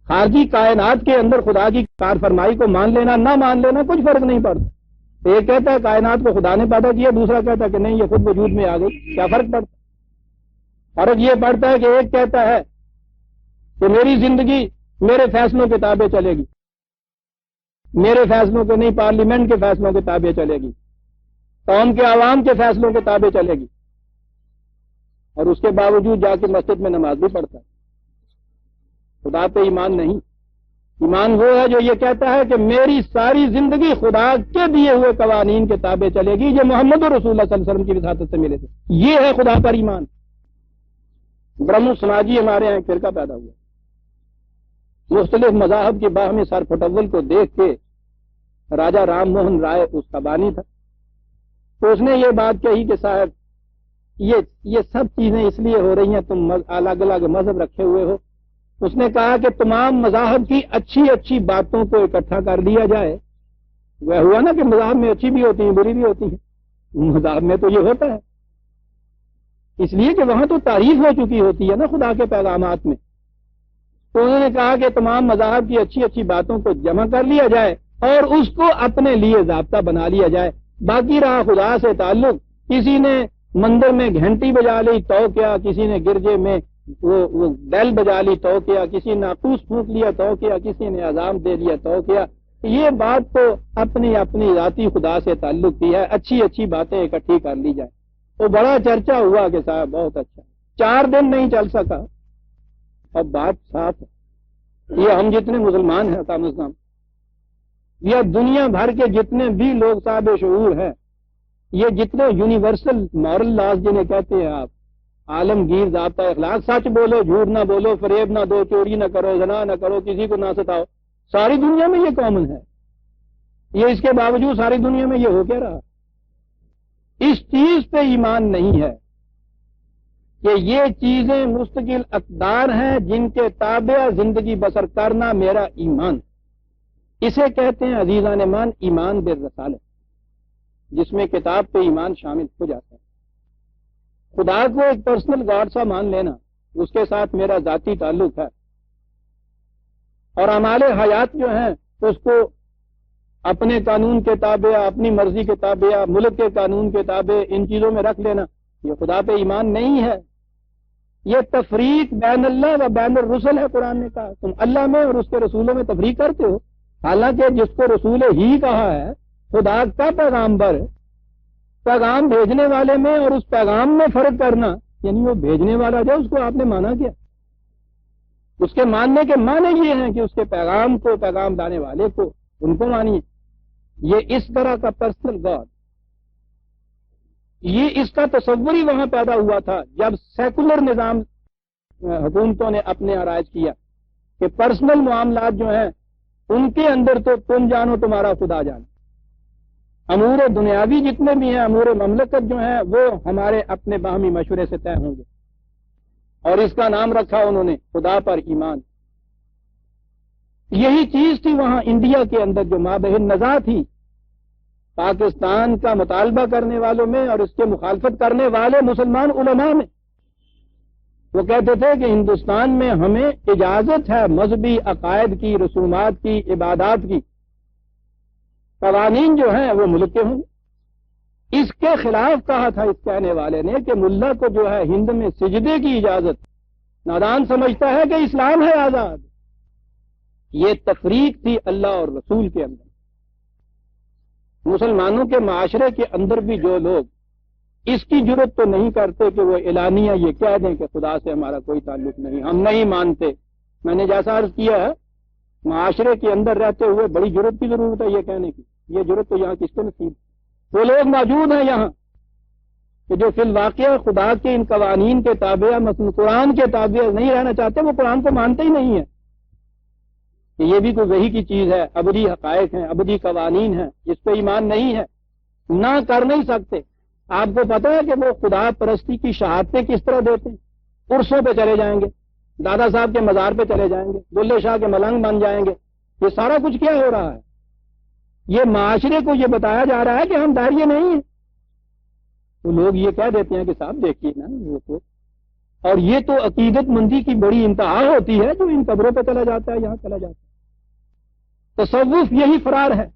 خارجی کائنات کے اندر خدا کی کار فرمائی کو مان لینا نہ مان لینا کچھ فرق نہیں پڑتا۔ ایک کہتا ہے کائنات کو خدا نے پیدا کیا، دوسرا کہتا ہے کہ نہیں یہ خود وجود میں آ گئی، کیا فرق پڑتا؟ فرق یہ پڑتا ہے کہ ایک کہتا ہے کہ میری زندگی میرے فیصلوں کے تابع چلے گی، میرے فیصلوں کے نہیں، پارلیمنٹ کے فیصلوں کے تابع چلے گی، قوم کے عوام کے فیصلوں کے تابع چلے گی، اور اس کے باوجود جا کے مسجد میں نماز بھی پڑھتا ہے۔ خدا پہ ایمان نہیں، ایمان وہ ہے جو یہ کہتا ہے کہ میری ساری زندگی خدا کے دیے ہوئے قوانین کے تابع چلے گی جو محمد رسول اللہ صلی اللہ علیہ وسلم کی وساطت سے ملے تھے. یہ ہے خدا پر ایمان. برہم سماجی ہمارے یہاں ایک فرقہ پیدا ہوا. مختلف مذاہب کی باہمی سر پھٹول کو دیکھ کے راجہ رام موہن رائے اس کا بانی تھا. تو اس نے یہ بات کہی کہ صاحب یہ سب چیزیں اس لیے ہو رہی ہیں تم الگ الگ مذہب رکھے ہوئے ہو. اس نے کہا کہ تمام مذاہب کی اچھی اچھی باتوں کو اکٹھا کر دیا جائے. وہ ہوا نا کہ مذاہب میں اچھی بھی ہوتی ہیں بری بھی ہوتی ہیں. مذاہب میں تو یہ ہوتا ہے اس لیے کہ وہاں تو تعریف ہو چکی ہوتی ہے نا خدا کے پیغامات میں. تو انہوں نے کہا کہ تمام مذاہب کی اچھی اچھی باتوں کو جمع کر لیا جائے اور اس کو اپنے لیے ضابطہ بنا لیا جائے. باقی رہا خدا سے تعلق. کسی نے مندر میں گھنٹی بجا لی تو کیا, کسی نے گرجے میں وہ بیل بجا لی تو کیا, کسی نے ناقوس پھونک لیا تو کیا, کسی نے اذان دے دیا تو کیا. یہ بات تو اپنی اپنی ذاتی خدا سے تعلق کی ہے. اچھی اچھی باتیں اکٹھی کر لی جائے. تو بڑا چرچا ہوا کہ صاحب بہت اچھا. 4 دن نہیں چل سکا. اب بات صاف ہے. یہ ہم جتنے مسلمان ہیں کم از کم یا دنیا بھر کے جتنے بھی لوگ صاحب شعور ہیں, یہ جتنے یونیورسل مورل لاز جنہیں کہتے ہیں آپ, عالمگیر ضابطہ اخلاق, سچ بولو, جھوٹ نہ بولو, فریب نہ دو, چوری نہ کرو, زنا نہ کرو, کسی کو نہ ستاؤ, ساری دنیا میں یہ کامن ہے. یہ اس کے باوجود ساری دنیا میں یہ ہو کیا رہا. اس چیز پہ ایمان نہیں ہے کہ یہ چیزیں مستقل اقدار ہیں جن کے تابع زندگی بسر کرنا میرا ایمان. اسے کہتے ہیں عزیزان ایمان ایمان بالرسالہ, جس میں کتاب پہ ایمان شامل ہو جاتا ہے. خدا کو ایک پرسنل گاڈ سا مان لینا, اس کے ساتھ میرا ذاتی تعلق ہے, اور اعمال حیات جو ہیں اس کو اپنے قانون کے تابع, اپنی مرضی کے تابع, ملک کے قانون کے تابع, ان چیزوں میں رکھ لینا, یہ خدا پہ ایمان نہیں ہے. یہ تفریق بین اللہ و بین الرسل ہے. قرآن نے کہا تم اللہ میں اور اس کے رسولوں میں تفریق کرتے ہو, حالانکہ جس کو رسول ہی کہا ہے خدا کا پیغامبر, پیغام بھیجنے والے میں اور اس پیغام میں فرق کرنا, یعنی وہ بھیجنے والا جو اس کو آپ نے مانا کیا. اس کے ماننے کے معنی یہ ہیں کہ اس کے پیغام کو, پیغام لانے والے کو, ان کو مانیے. یہ اس طرح کا پرسنل گاڈ, یہ اس کا تصور ہی وہاں پیدا ہوا تھا جب سیکولر نظام حکومتوں نے اپنے آرائج کیا کہ پرسنل معاملات جو ہیں ان کے اندر تو تم جانو تمہارا خدا جانو. امور دنیاوی جتنے بھی ہیں, امور مملکت جو ہیں وہ ہمارے اپنے باہمی مشورے سے طے ہوں گے. اور اس کا نام رکھا انہوں نے خدا پر ایمان. یہی چیز تھی وہاں انڈیا کے اندر جو مابہن نزاع تھی پاکستان کا مطالبہ کرنے والوں میں اور اس کے مخالفت کرنے والے مسلمان علماء میں. وہ کہتے تھے کہ ہندوستان میں ہمیں اجازت ہے مذہبی عقائد کی, رسومات کی, عبادات کی, قوانین جو ہیں وہ ملک کے ہوں. اس کے خلاف کہا تھا اس کہنے والے نے کہ ملا کو جو ہے ہند میں سجدے کی اجازت, نادان سمجھتا ہے کہ اسلام ہے آزاد. یہ تفریق تھی اللہ اور رسول کے اندر. مسلمانوں کے معاشرے کے اندر بھی جو لوگ اس کی جرت تو نہیں کرتے کہ وہ اعلانیہ یہ کہہ دیں کہ خدا سے ہمارا کوئی تعلق نہیں, ہم نہیں مانتے. میں نے جیسا عرض کیا ہے معاشرے کے اندر رہتے ہوئے بڑی جرت کی ضرورت ہے یہ کہنے کی. یہ جرت تو یہاں کس کو نصیب. وہ لوگ موجود ہیں یہاں کہ جو فی الواقع خدا کے ان قوانین کے تابع, مثلا قرآن کے تابع نہیں رہنا چاہتے. وہ قرآن کو مانتے ہی نہیں ہیں کہ یہ بھی کوئی وحی کی چیز ہے, ابدی حقائق ہیں, ابدی قوانین ہیں, اس پہ ایمان نہیں ہے, نہ کر نہیں سکتے. آپ کو پتا ہے کہ وہ خدا پرستی کی شہادتیں کس طرح دیتے ہیں. عرسوں پہ چلے جائیں گے, دادا صاحب کے مزار پہ چلے جائیں گے, بلے شاہ کے ملنگ بن جائیں گے. یہ سارا کچھ کیا ہو رہا ہے؟ یہ معاشرے کو یہ بتایا جا رہا ہے کہ ہم داریے نہیں ہیں. تو لوگ یہ کہہ دیتے ہیں کہ صاحب دیکھیے نا وہ تو, اور یہ تو عقیدت مندی کی بڑی انتہا ہوتی ہے جو ان قبروں پہ چلا جاتا ہے, یہاں چلا جاتا ہے. تصوف یہی فرار ہے,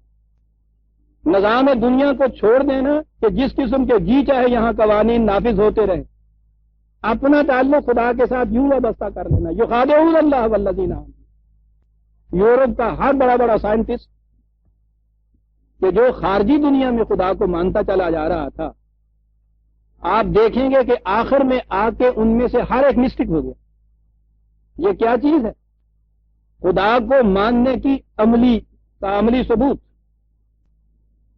نظام دنیا کو چھوڑ دینا کہ جس قسم کے جی چاہے یہاں قوانین نافذ ہوتے رہے, اپنا تعلق خدا کے ساتھ یوں وابستہ کر لینا. یخادعون اللہ والذین آمنوا. یورپ کا ہر بڑا بڑا سائنٹسٹ کہ جو خارجی دنیا میں خدا کو مانتا چلا جا رہا تھا, آپ دیکھیں گے کہ آخر میں آ کے ان میں سے ہر ایک مسٹک ہو گیا. یہ کیا چیز ہے؟ خدا کو ماننے کی عملی ثبوت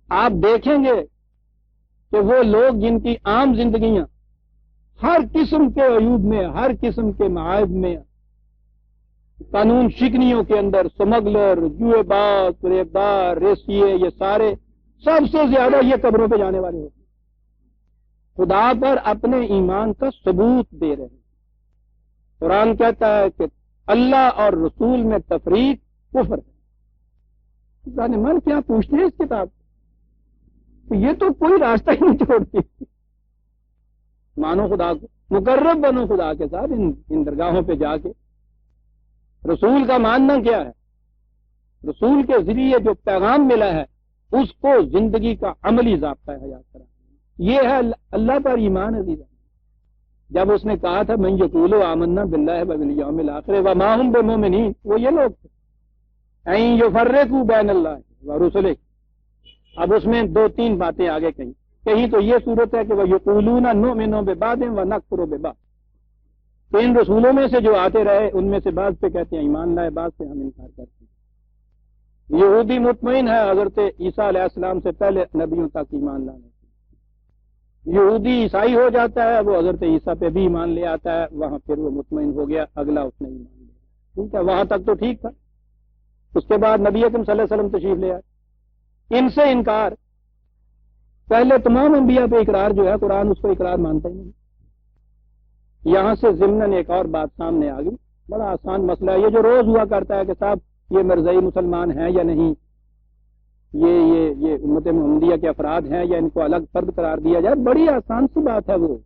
آپ دیکھیں گے کہ وہ لوگ جن کی عام زندگیاں ہر قسم کے عیوب میں، ہر قسم کے معائب میں، قانون شکنیوں کے اندر، سمگلر، جوئے باز، فریبدار، ریسیے، یہ سارے سب سے زیادہ یہ قبروں پہ جانے والے ہوتے ہیں، خدا پر اپنے ایمان کا ثبوت دے رہے ہیں۔ قرآن کہتا ہے کہ اللہ اور رسول میں تفریق کفر ہے۔ ظالم من کیا پوچھتے ہیں اس کتاب کو؟ یہ تو کوئی راستہ ہی نہیں چھوڑتی۔ مانو خدا کو، مقرب بنو خدا کے ساتھ ان درگاہوں پہ جا کے۔ رسول کا ماننا کیا ہے؟ رسول کے ذریعے جو پیغام ملا ہے اس کو زندگی کا عملی ضابطہ حیات کرا، یہ ہے اللہ پر ایمان عزیز۔ جب اس نے کہا تھا من یقول آمنا باللہ وبالیوم الآخر وما هم بمؤمنین، وہ یہ لوگ تھے این یفرقوا بین اللہ ورسلہ۔ اب اس میں دو تین باتیں آگے کہیں تو یہ صورت ہے کہ وہ یقولون نؤمن ببعض ونکفر ببعض، تو ان رسولوں میں سے جو آتے رہے ان میں سے بعض پہ کہتے ہیں ایمان لائے، بعض سے ہم انکار کرتے ہیں۔ یہودی مطمئن ہے حضرت عیسیٰ علیہ السلام سے پہلے نبیوں تک ایمان لانے سے، یہودی عیسائی ہو جاتا ہے، وہ حضرت عیسیٰ پہ بھی ایمان لے آتا ہے، وہاں پھر وہ مطمئن ہو گیا، اگلا اس نے ایمان لیا، ٹھیک ہے، وہاں تک تو ٹھیک تھا۔ اس کے بعد نبی اکرم صلی اللہ علیہ وسلم تشریف لے آئے، ان سے انکار، پہلے تمام انبیاء پہ اقرار جو ہے قرآن اس کو اقرار مانتا ہی نہیں۔ یہاں سے ضمناً ایک اور بات سامنے آ گئی، بڑا آسان مسئلہ ہے، یہ جو روز ہوا کرتا ہے کہ صاحب یہ مرزائی مسلمان ہیں یا نہیں، یہ امت محمدیہ کے افراد ہیں یا ان کو الگ فرد قرار دیا جائے، بڑی آسان سی بات ہے وہ۔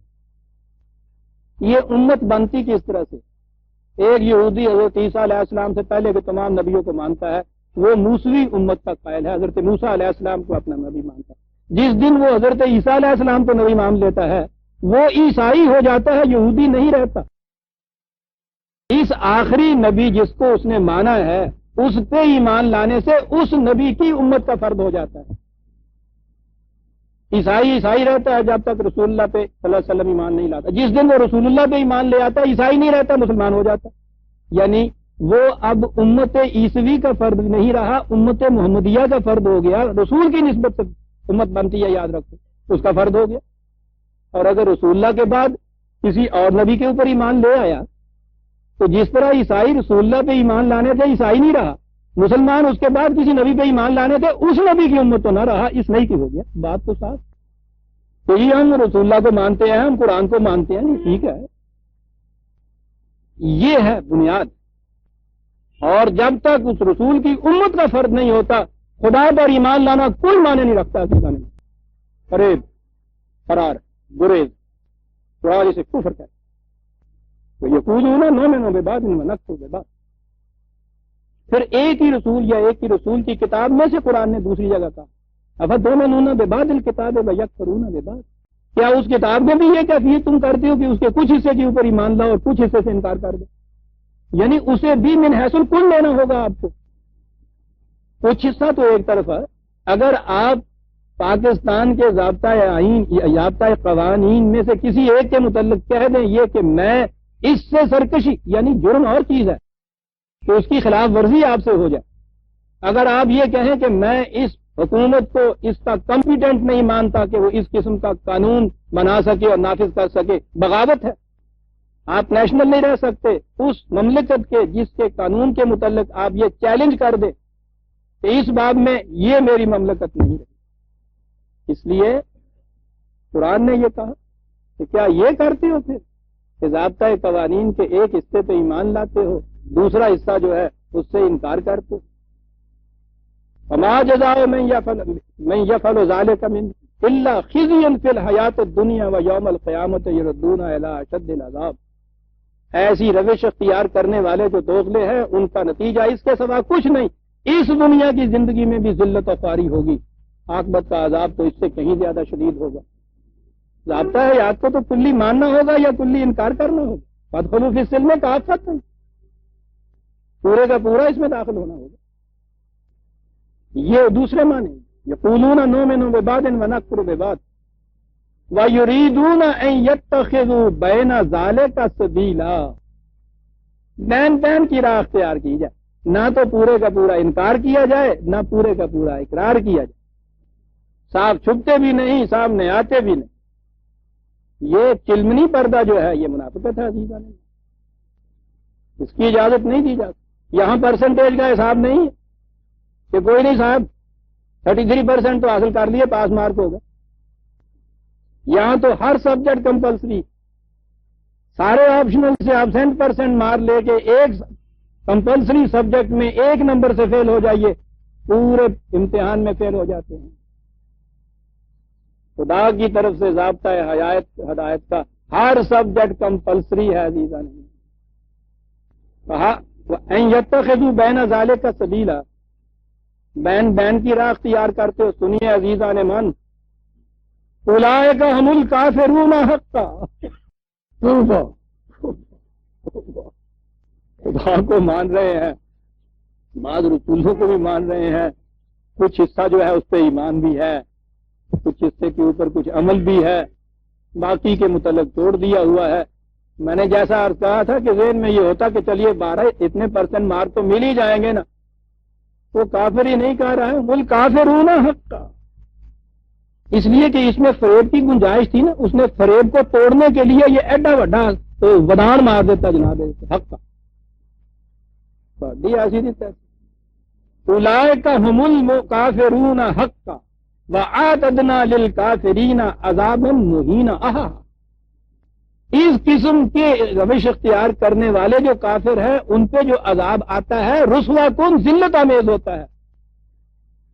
یہ امت بنتی کس طرح سے؟ ایک یہودی حضرت عیسیٰ علیہ السلام سے پہلے کے تمام نبیوں کو مانتا ہے، وہ موسوی امت کا قائل ہے، حضرت موسیٰ علیہ السلام کو اپنا نبی مانتا ہے۔ جس دن وہ حضرت عیسیٰ علیہ السلام کو نبی مان لیتا ہے وہ عیسائی ہو جاتا ہے، یہودی نہیں رہتا۔ اس آخری نبی جس کو اس نے مانا ہے اس پہ ایمان لانے سے اس نبی کی امت کا فرد ہو جاتا ہے۔ عیسائی رہتا ہے جب تک رسول اللہ پہ صلی اللہ علیہ وسلم ایمان نہیں لاتا، جس دن وہ رسول اللہ پہ ایمان لے آتا ہے عیسائی نہیں رہتا، مسلمان ہو جاتا، یعنی وہ اب امت عیسوی کا فرد نہیں رہا، امت محمدیہ کا فرد ہو گیا۔ رسول کی نسبت سے امت بنتی ہے، یاد رکھو، اس کا فرد ہو گیا۔ اور اگر رسول اللہ کے بعد کسی اور نبی کے اوپر ایمان لے آیا تو جس طرح عیسائی رسول اللہ پہ ایمان لانے تھے عیسائی نہیں رہا، مسلمان اس کے بعد کسی نبی پہ ایمان لانے تھے اس نبی کی امت تو نہ رہا، اس نئی کی ہو گیا۔ بات تو صاف، تو یہ ہم رسول اللہ کو مانتے ہیں، ہم قرآن کو مانتے ہیں، نہیں ٹھیک ہے، یہ ہے بنیاد۔ اور جب تک اس رسول کی امت کا فرد نہیں ہوتا خدا پر ایمان لانا کوئی معنی نہیں رکھتا۔ فریب، فرار، گریز، قرآن سے کفر کرتا، تو یقولون نؤمن ببعض ونکفر ببعض۔ پھر ایک ہی رسول یا ایک ہی رسول کی کتاب میں سے قرآن نے دوسری جگہ کہا افتؤمنون ببعض الکتاب ویکفرون ببعض، کیا اس کتاب میں بھی یہ کیفیت تم کرتے ہو کہ اس کے کچھ حصے کے اوپر ایمان لاؤ اور کچھ حصے سے انکار کر دو؟ یعنی اسے بھی من حیث الکل لینا ہوگا آپ کو۔ کچھ حصہ تو ایک طرف ہے، اگر آپ پاکستان کے ضابطۂ قوانین میں سے کسی ایک کے متعلق کہہ دیں یہ کہ میں اس سے سرکشی، یعنی جرم اور چیز ہے کہ اس کی خلاف ورزی آپ سے ہو جائے، اگر آپ یہ کہیں کہ میں اس حکومت کو اس کا کمپیٹنٹ نہیں مانتا کہ وہ اس قسم کا قانون بنا سکے اور نافذ کر سکے، بغاوت ہے۔ آپ نیشنل نہیں رہ سکتے اس مملکت کے جس کے قانون کے متعلق آپ یہ چیلنج کر دیں کہ اس باب میں یہ میری مملکت نہیں رہی۔ اس لیے قرآن نے یہ کہا کہ کیا یہ کرتے ہو پھر کہ ضابطۂ قوانین کے ایک حصے پہ ایمان لاتے ہو، دوسرا حصہ جو ہے اس سے انکار کرتے ہو؟ وما جزاء من يفعل ذلك منكم الا خزي في الحیات الدنیا ویوم القیامۃ یردون الی اشد العذاب۔ ایسی روش اختیار کرنے والے جو دوغلے ہیں ان کا نتیجہ اس کے سوا کچھ نہیں، اس دنیا کی زندگی میں بھی ذلت و خواری ہوگی، عاقبت کا عذاب تو اس سے کہیں زیادہ شدید ہوگا۔ ضابطہ حیات کو تو کلی ماننا ہوگا یا کلی انکار کرنا ہوگا۔ فادخلوا فی السلم کافۃ، پورے کا پورا اس میں داخل ہونا ہوگا۔ یہ دوسرے معنی، یقولون نؤمن ببعض ونکفر ببعض ویریدون ان یتخذوا بین ذلک سبیلا، بین کی راہ اختیار کی جائے، نہ تو پورے کا پورا انکار کیا جائے نہ پورے کا پورا اقرار کیا جائے، صاف چھپتے بھی نہیں سامنے آتے بھی نہیں۔ یہ چلمنی پردہ جو ہے یہ منافقت ہے عزیزان، اس کی اجازت نہیں دی جاتی۔ یہاں پرسنٹیج کا حساب نہیں ہے کہ کوئی نہیں صاحب 33% تو حاصل کر لیے پاس مارک ہوگا۔ یہاں تو ہر سبجیکٹ کمپلسری، سارے آپشنل سے ایبسینٹ % مار لے کے ایک کمپلسری سبجیکٹ میں 1 نمبر سے فیل ہو جائیے، پورے امتحان میں فیل ہو جاتے ہیں۔ خدا کی طرف سے ضابطہ ہدایت کا ہر سبجیکٹ کمپلسری ہے عزیزان۔ کہا وَأَن يَتَّخِذُوا بَيْنَ ذَلِكَ سَبِيلًا، بین کی راہ اختیار کرتے ہو۔ سنیے عزیزان من، اولئک هم الکافرون حقا، خدا کو مان رہے ہیں، بعض رسولوں کو بھی مان رہے ہیں، کچھ حصہ جو ہے اس پہ ایمان بھی ہے، کچھ حصے کے اوپر کچھ عمل بھی ہے، باقی کے متعلق توڑ دیا ہوا ہے۔ میں نے جیسا عرض کہا تھا کہ ذہن میں یہ ہوتا کہ چلیے 12 اتنے % مارک تو مل ہی جائیں گے نا، وہ کافر ہی نہیں کہہ رہا ہے، بول کافرون حقا، اس لیے کہ اس میں فریب کی گنجائش تھی نا، اس نے فریب کو توڑنے کے لیے یہ ایڈا وڈا ودان مار دیتا جناب حق کا ایسی دیتا ہے۔ اولئک هم الکافرون حقا وَأَعْتَدْنَا لِلْكَافِرِينَ عَذَابًا مُهِينًا۔ اس قسم کے روش اختیار کرنے والے جو کافر ہیں ان پہ جو عذاب آتا ہے رسوا کن، ذلت آمیز ہوتا ہے۔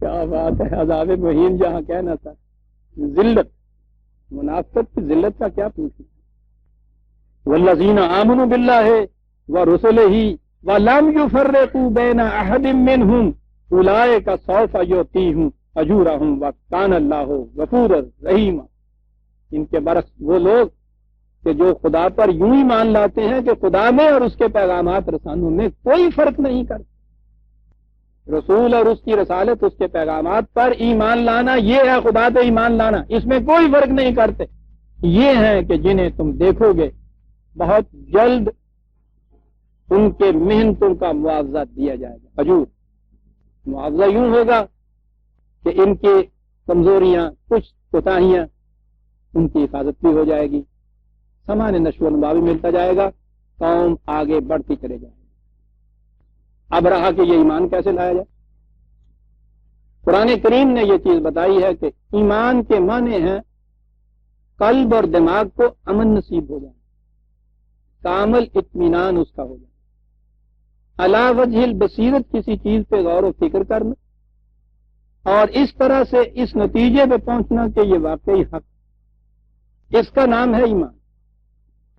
کیا بات ہے، عذاب مہین جہاں کہنا تھا، ذلت، منافقت کی ذلت کا کیا پوچھیں۔ والذین آمنوا باللہ ورسلہ ولم یفرقوا بین احد منہم اولئک سوف یؤتیہم اجورہم وکان اللہ غفورا رحیما۔ ان کے برعکس وہ لوگ کہ جو خدا پر یوں ہی مان لاتے ہیں کہ خدا میں اور اس کے پیغامات رسانوں میں کوئی فرق نہیں کرتے، رسول اور اس کی رسالت، اس کے پیغامات پر ایمان لانا یہ ہے خدا پہ ایمان لانا، اس میں کوئی فرق نہیں کرتے۔ یہ ہیں کہ جنہیں تم دیکھو گے بہت جلد ان کے محنتوں کا معاوضہ دیا جائے گا۔ اجور، معاوضہ یوں ہوگا کہ ان کی کمزوریاں، کچھ کوتاہیاں، ان کی حفاظت بھی ہو جائے گی، سامان نشو و نما بھی ملتا جائے گا، قوم آگے بڑھتی چلے جائے گی۔ اب رہا کہ یہ ایمان کیسے لایا جائے، قرآن کریم نے یہ چیز بتائی ہے کہ ایمان کے معنی ہیں قلب اور دماغ کو امن نصیب ہو جائے، کامل اطمینان اس کا ہو جائے، علی وجہ البصیرت کسی چیز پہ غور و فکر کرنا، اور اس طرح سے اس نتیجے پہ پہنچنا کہ یہ واقعی حق، اس کا نام ہے ایمان۔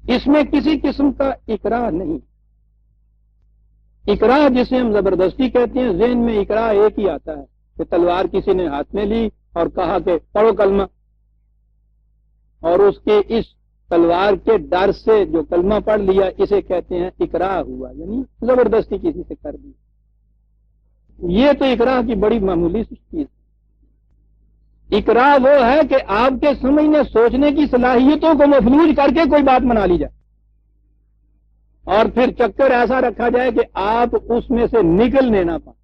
اس میں کسی قسم کا اکراہ نہیں۔ اکراہ جسے ہم زبردستی کہتے ہیں، ذہن میں اکراہ ایک ہی آتا ہے کہ تلوار کسی نے ہاتھ میں لی اور کہا کہ پڑھو کلمہ، اور اس کے اس تلوار کے ڈر سے جو کلمہ پڑھ لیا اسے کہتے ہیں اکراہ ہوا، یعنی زبردستی کسی سے کر دی۔ یہ تو اکراہ کی بڑی معمولی سی چیز ہے۔ اکراہ وہ ہے کہ آپ کے سمجھنے سوچنے کی صلاحیتوں کو مفلوج کر کے کوئی بات منا لی جائے، اور پھر چکر ایسا رکھا جائے کہ آپ اس میں سے نکلنے نہ پائیں۔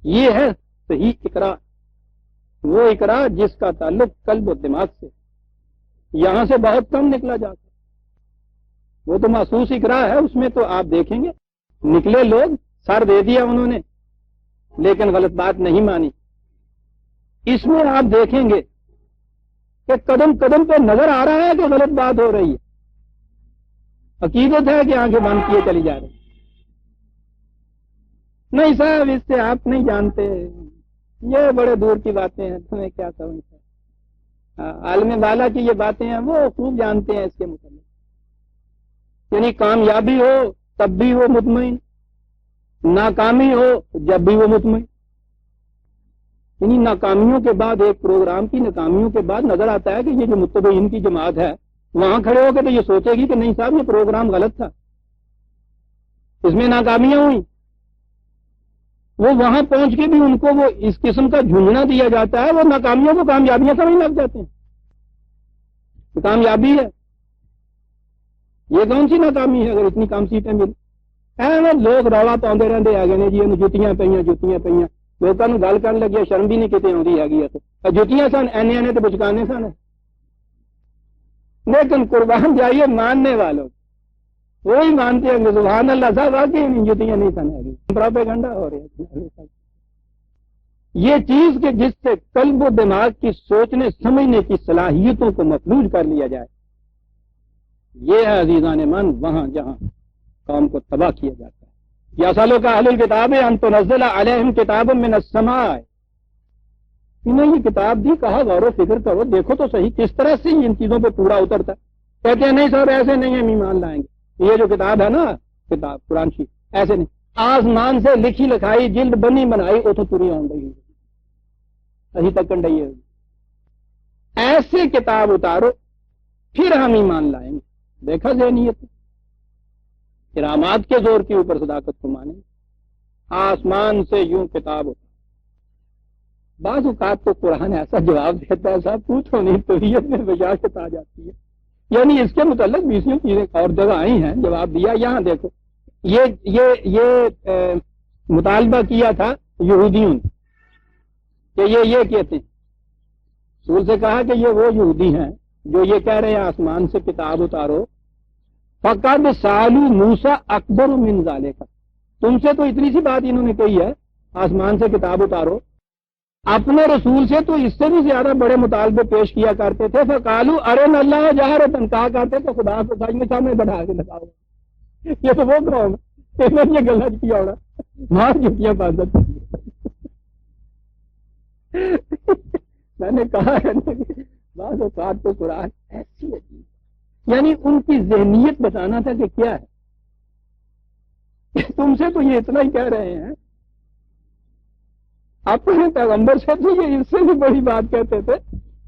یہ ہے صحیح اکراہ، وہ اکراہ جس کا تعلق قلب و دماغ سے، یہاں سے بہت کم نکلا جاتا ہے۔ وہ تو محسوس اکراہ ہے، اس میں تو آپ دیکھیں گے نکلے لوگ، سر دے دیا انہوں نے لیکن غلط بات نہیں مانی۔ اس میں آپ دیکھیں گے کہ قدم قدم پہ نظر آ رہا ہے کہ غلط بات ہو رہی ہے، عقیدت ہے کہ آنکھیں بند کیے چلی جا رہی۔ نہیں صاحب اس سے آپ نہیں جانتے، یہ بڑے دور کی باتیں ہیں، تمہیں کیا سمجھتا ہے۔ عالم بالا کی یہ باتیں ہیں، وہ خوب جانتے ہیں اس کے متعلق، یعنی کامیابی ہو تب بھی وہ مطمئن، ناکامی ہو جب بھی وہ مطمئن۔ یعنی ناکامیوں کے بعد، ایک پروگرام کی ناکامیوں کے بعد نظر آتا ہے کہ یہ جو متبعین کی جماعت ہے وہاں کھڑے ہو کے تو یہ سوچے گی کہ نہیں صاحب یہ پروگرام غلط تھا، اس میں ناکامیاں ہوئی، وہ وہاں پہنچ کے بھی ان کو وہ اس قسم کا جھنجھنا دیا جاتا ہے، وہ ناکامیوں کو کامیابیاں سمجھنے لگ جاتے ہیں تو کامیابی ہے۔ یہ کون سی ناکامی ہے اگر اتنی کم سیٹیں ملی؟ ایویں لوگ رولا پاؤندے رہندے آگے نے جی انہوں جتیاں پئیاں لوگوں نوں گل کرن لگے شرم بھی نہیں کتے آندی ہے جتیاں سن اینے تو بچکانے سن لیکن قربان جائیے ماننے والوں وہی مانتے ہیں کہ سبحان اللہ صاحب واقعی جتیاں نہیں سن ہے پروپیگنڈا ہو رہا ہے یہ چیز کہ جس سے قلب و دماغ کی سوچنے سمجھنے کی صلاحیتوں کو مفلوج کر لیا جائے یہ ہے عزیزان من وہاں جہاں قوم کو تباہ کیا جاتا ہے یا سالوں کا اہل الکتاب ان تنزل علیہم کتاب من السماء انہیں یہ کتاب دی کہا غور و فکر کرو دیکھو تو صحیح کس طرح سے ان چیزوں پہ پورا اترتا ہے کہتے ہیں نہیں سر ایسے نہیں ہم ایمان لائیں گے یہ جو کتاب ہے نا کتاب قرآن شریف ایسے نہیں آسمان سے لکھی لکھائی جلد بنی بنائی اتو پوری آن رہی ابھی تک کنڈی ایسے کتاب اتارو پھر ہم ایمان لائیں گے دیکھا ذہنیت کرامات کے زور کے اوپر صداقت کو مانیں آسمان سے یوں کتاب ہوتا بعض اوقات تو قرآن ایسا جواب دیتا ہے صاحب پوچھو نہیں طبیعت میں بشاشت آ جاتی ہے یعنی اس کے متعلق بیسوں چیزیں اور جگہ آئی ہیں جواب دیا یہاں دیکھو یہ مطالبہ کیا تھا یہودیوں نے کہ یہ کہتے ہیں رسول سے کہا کہ یہ وہ یہودی ہیں جو یہ کہہ رہے ہیں آسمان سے کتاب اتارو فقد سالو موسیٰ اکبر من ذالک تم سے تو اتنی سی بات انہوں نے کہی ہے آسمان سے کتاب اتارو اپنے رسول سے تو اس سے بھی زیادہ بڑے مطالبے پیش کیا کرتے تھے فقالو ارن اللہ جہرتن کہا کرتے تو خدا کو سامنے سامنے بٹھا کے لگاؤ یہ تو وہ قوم ہے یہ غلط کیا ہونا مار جتیاں بازت میں نے کہا ہے بعض اوقات تو قرآن ایسی عجیب یعنی ان کی ذہنیت بتانا تھا کہ کیا ہے تم سے تو یہ اتنا ہی کہہ رہے ہیں اپنے پیغمبر سے تو یہ اس سے بھی بڑی بات کہتے تھے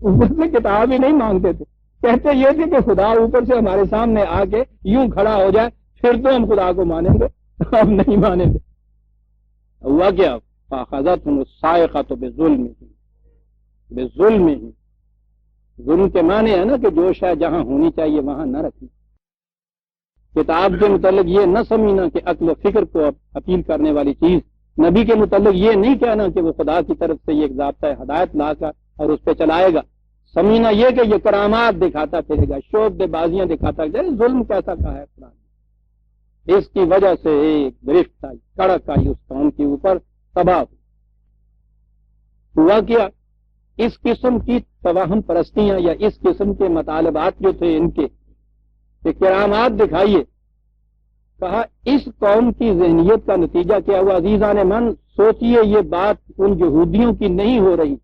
اوپر سے کتاب ہی نہیں مانگتے تھے کہتے یہ تھے کہ خدا اوپر سے ہمارے سامنے آ کے یوں کھڑا ہو جائے پھر تو ہم خدا کو مانیں گے ہم نہیں مانیں گے ہوا کیا فاخذتہم الصاعقۃ بظلم ہی ظلم کے معنی ہے نا کہ جو شے جہاں ہونی چاہیے وہاں نہ رکھنی کتاب کے متعلق یہ نہ سمجھنا کہ عقل و فکر کو اپیل کرنے والی چیز نبی کے متعلق یہ نہیں کہنا کہ وہ خدا کی طرف سے یہ ایک ضابطہ ہدایت لا کر اور اس پہ چلائے گا سمجھنا یہ کہ یہ کرامات دکھاتا پھرے گا شوق بازیاں دکھاتا ظلم کیسا کہا ہے قرآن اس کی وجہ سے ایک گرفت آئی کڑک آئی اس قوم کے اوپر تباہ ہوا کیا اس قسم کی توہم پرستیاں یا اس قسم کے مطالبات جو تھے ان کے کہ کرامات دکھائیے کہا اس قوم کی ذہنیت کا نتیجہ کیا ہوا عزیزان من سوچئے یہ بات ان یہودیوں کی نہیں ہو رہی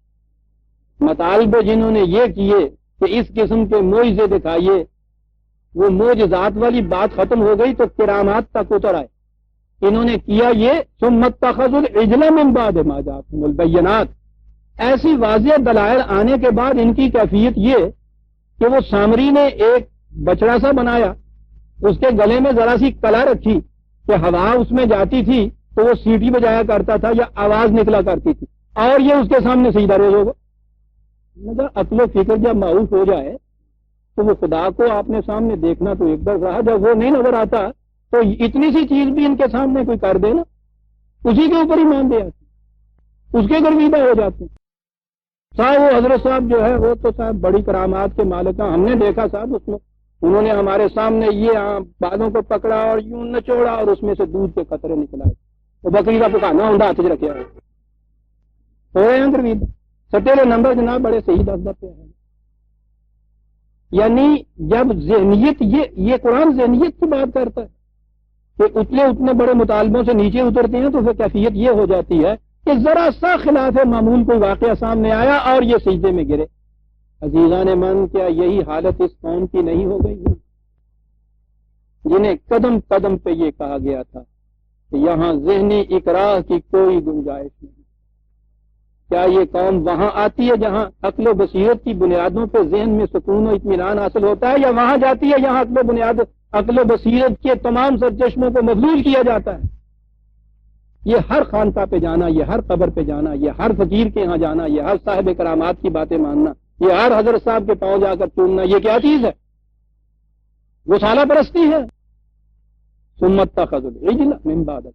مطالبے جنہوں نے یہ کیے کہ اس قسم کے معجزے دکھائیے وہ معجزات والی بات ختم ہو گئی تو کرامات تک اتر آئے انہوں نے کیا یہ ثم اتخذوا العجل من بعد ما جاءتهم البینات ایسی واضح دلائل آنے کے بعد ان کی کیفیت یہ کہ وہ سامری نے ایک بچڑا سا بنایا اس کے گلے میں ذرا سی کلا رکھی کہ ہوا اس میں جاتی تھی تو وہ سیٹی بجایا کرتا تھا یا آواز نکلا کرتی تھی اور یہ اس کے سامنے سجدہ ریز ہوگا مگر عقل و فکر جب معروف ہو جائے تو وہ خدا کو آپ نے سامنے دیکھنا تو ایک بار رہا جب وہ نہیں نظر آتا تو اتنی سی چیز بھی ان کے سامنے کوئی کر دے نا اسی کے اوپر ہی مان دے آتی اس کے گرویدہ ہو جاتے ہیں صاحب وہ حضرت صاحب جو ہے وہ تو صاحب بڑی کرامات کے مالک ہیں ہم نے دیکھا صاحب اس میں انہوں نے ہمارے سامنے یہ بالوں کو پکڑا اور یوں نچوڑا اور اس میں سے دودھ کے قطرے نکلائے وہ بکری کا پکانا ہوں ہاتھ رکھے ہو رہے ہیں گروید سٹیرے نمبر جناب بڑے صحیح دس پہ ہیں یعنی جب ذہنیت یہ قرآن ذہنیت کی بات کرتا ہے کہ اتنے بڑے مطالبوں سے نیچے اترتے ہیں تو پھر کیفیت یہ ہو جاتی ہے کہ ذرا سا خلاف معمول کوئی واقعہ سامنے آیا اور یہ سجدے میں گرے عزیزان من کیا یہی حالت اس قوم کی نہیں ہو گئی ہے جنہیں قدم قدم پہ یہ کہا گیا تھا کہ یہاں ذہنی اکراہ کی کوئی گنجائش نہیں کیا یہ قوم وہاں آتی ہے جہاں عقل و بصیرت کی بنیادوں پہ ذہن میں سکون و اطمینان حاصل ہوتا ہے یا وہاں جاتی ہے یہاں عقل و بصیرت کے تمام سرچشموں کو مفلوج کیا جاتا ہے یہ ہر خانقاہ پہ جانا یہ ہر قبر پہ جانا یہ ہر فقیر کے یہاں جانا یہ ہر صاحب کرامات کی باتیں ماننا یہ ہر حضرت صاحب کے پاؤں جا کر چومنا یہ کیا چیز ہے وہ سالہ پرستی ہے ثم اتخذوا العجل من بعد.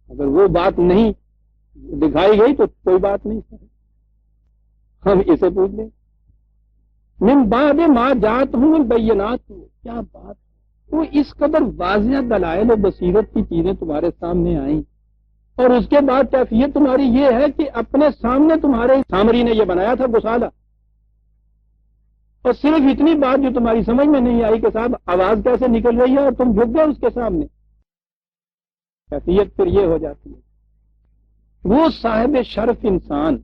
اگر وہ بات نہیں دکھائی گئی تو کوئی بات نہیں، ہم اسے پوچھ لیں. من بعد ما جاءتهم البینات، کیا بات، وہ اس قدر واضح دلائل و بصیرت کی چیزیں تمہارے سامنے آئیں اور اس کے بعد کیفیت تمہاری یہ ہے کہ اپنے سامنے تمہارے سامری نے یہ بنایا تھا گسالہ، اور صرف اتنی بات جو تمہاری سمجھ میں نہیں آئی کہ صاحب آواز کیسے نکل رہی ہے اور تم جھک گئے اس کے سامنے. کیفیت پھر یہ ہو جاتی ہے. وہ صاحب شرف انسان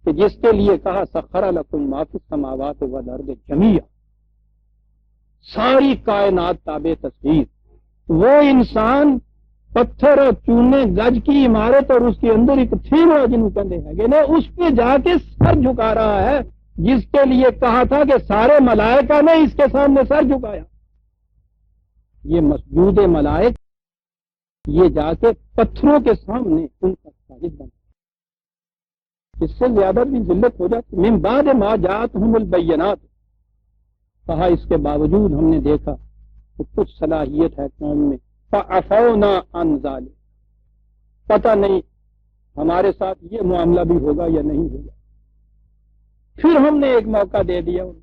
کہ جس کے لیے کہا سخر لکم ما فی السماوات والارض جمیعا، ساری کائنات تابع تصویر، وہ انسان پتھر اور چونے گج کی عمارت اور اس کے اندر ایک تھیم جنوں کہتے ہیں کہ اس پہ جا کے سر جھکا رہا ہے، جس کے لیے کہا تھا کہ سارے ملائکہ نے اس کے سامنے سر جھکایا. یہ مسجود ملائک یہ جا کے پتھروں کے سامنے ان کا ساجد بنا. اس سے زیادہ بھی ذلت ہو جاتی. من بعد ما جاءتهم البینات، کہا اس کے باوجود ہم نے دیکھا کہ کچھ صلاحیت ہے قوم میں. فعفونا عن ذلک، پتہ نہیں ہمارے ساتھ یہ معاملہ بھی ہوگا یا نہیں ہوگا. پھر ہم نے ایک موقع دے دیا ان کو.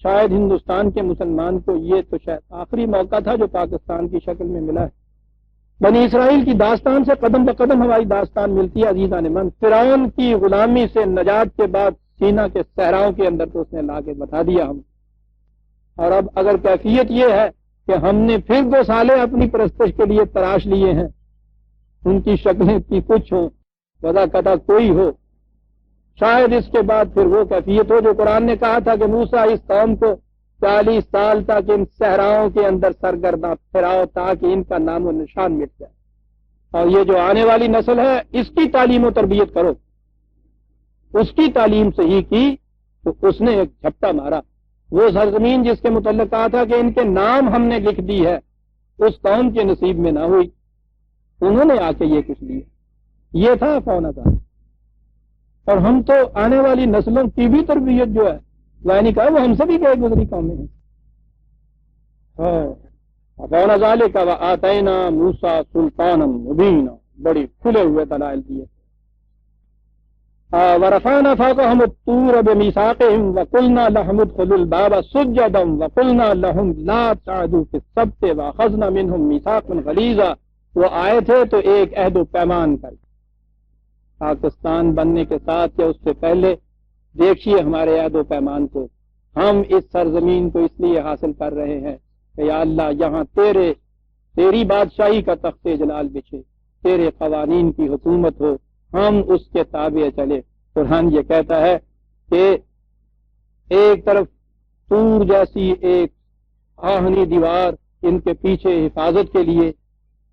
شاید ہندوستان کے مسلمان کو یہ تو شاید آخری موقع تھا جو پاکستان کی شکل میں ملا ہے. بنی اسرائیل کی داستان سے قدم بقدم ہماری داستان ملتی ہے عزیزان من. فرعون کی غلامی سے نجات کے بعد سینا کے صحراؤں کے اندر تو اس نے لا کے بتا دیا ہم. اور اب اگر کیفیت یہ ہے کہ ہم نے پھر 2 سالے اپنی پرستش کے لیے تراش لیے ہیں، ان کی شکلیں کی کچھ ہو، وضع قطع کوئی ہو، شاید اس کے بعد پھر وہ کیفیت ہو جو قرآن نے کہا تھا کہ موسیٰ اس قوم کو 40 سال تک ان صحراؤں کے اندر سرگرداں پھراؤ تاکہ ان کا نام و نشان مٹ جائے، اور یہ جو آنے والی نسل ہے اس کی تعلیم و تربیت کرو. اس کی تعلیم صحیح کی تو اس نے ایک جھپٹا مارا. وہ سرزمین جس کے متعلق کہا تھا کہ ان کے نام ہم نے لکھ دی ہے، اس قوم کے نصیب میں نہ ہوئی. انہوں نے آ کے یہ کچھ لیا. یہ تھا فونا تھا. اور ہم تو آنے والی نسلوں کی بھی تربیت جو ہے وہ نہیں کہا وہ ہم سے بھی گئے گزری قومیں ہیں. فونا ذالک وآتینا موسیٰ سلطانا مبینا، بڑی کھلے ہوئے دلائل دیے. ورفعنا فوقهم الطور بميثاقهم وقلنا لهم ادخلوا الباب سجدا وقلنا لهم لا تعدوا في السبت واخذنا منهم ميثاقا غليظا. وہ آئے تھے تو ایک عہد و پیمان کر پاکستان بننے کے ساتھ یا اس سے پہلے دیکھیے ہمارے عہد و پیمان کو. ہم اس سرزمین کو اس لیے حاصل کر رہے ہیں کہ یا اللہ یہاں تیری بادشاہی کا تخت جلال بچھے، تیرے قوانین کی حکومت ہو، ہم اس کے تابع چلے. قرآن یہ کہتا ہے کہ ایک طرف طور جیسی ایک آہنی دیوار ان کے پیچھے حفاظت کے لیے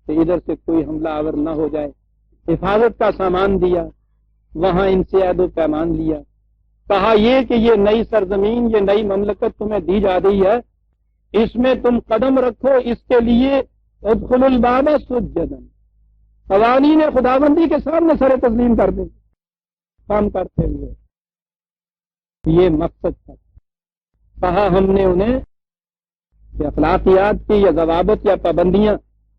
کہ ادھر سے کوئی حملہ آور نہ ہو جائے، حفاظت کا سامان دیا، وہاں ان سے عہد و پیمان لیا. کہا یہ کہ یہ نئی سرزمین، یہ نئی مملکت تمہیں دی جا رہی ہے، اس میں تم قدم رکھو، اس کے لیے ادخلوا الباب سجدا، قوانین خداوندی کے سامنے سر تسلیم کر دیں کام کرتے ہوئے. یہ مقصد تھا. کہا ہم نے انہیں کہ اخلاقیات کی یا ضوابط یا پابندیاں،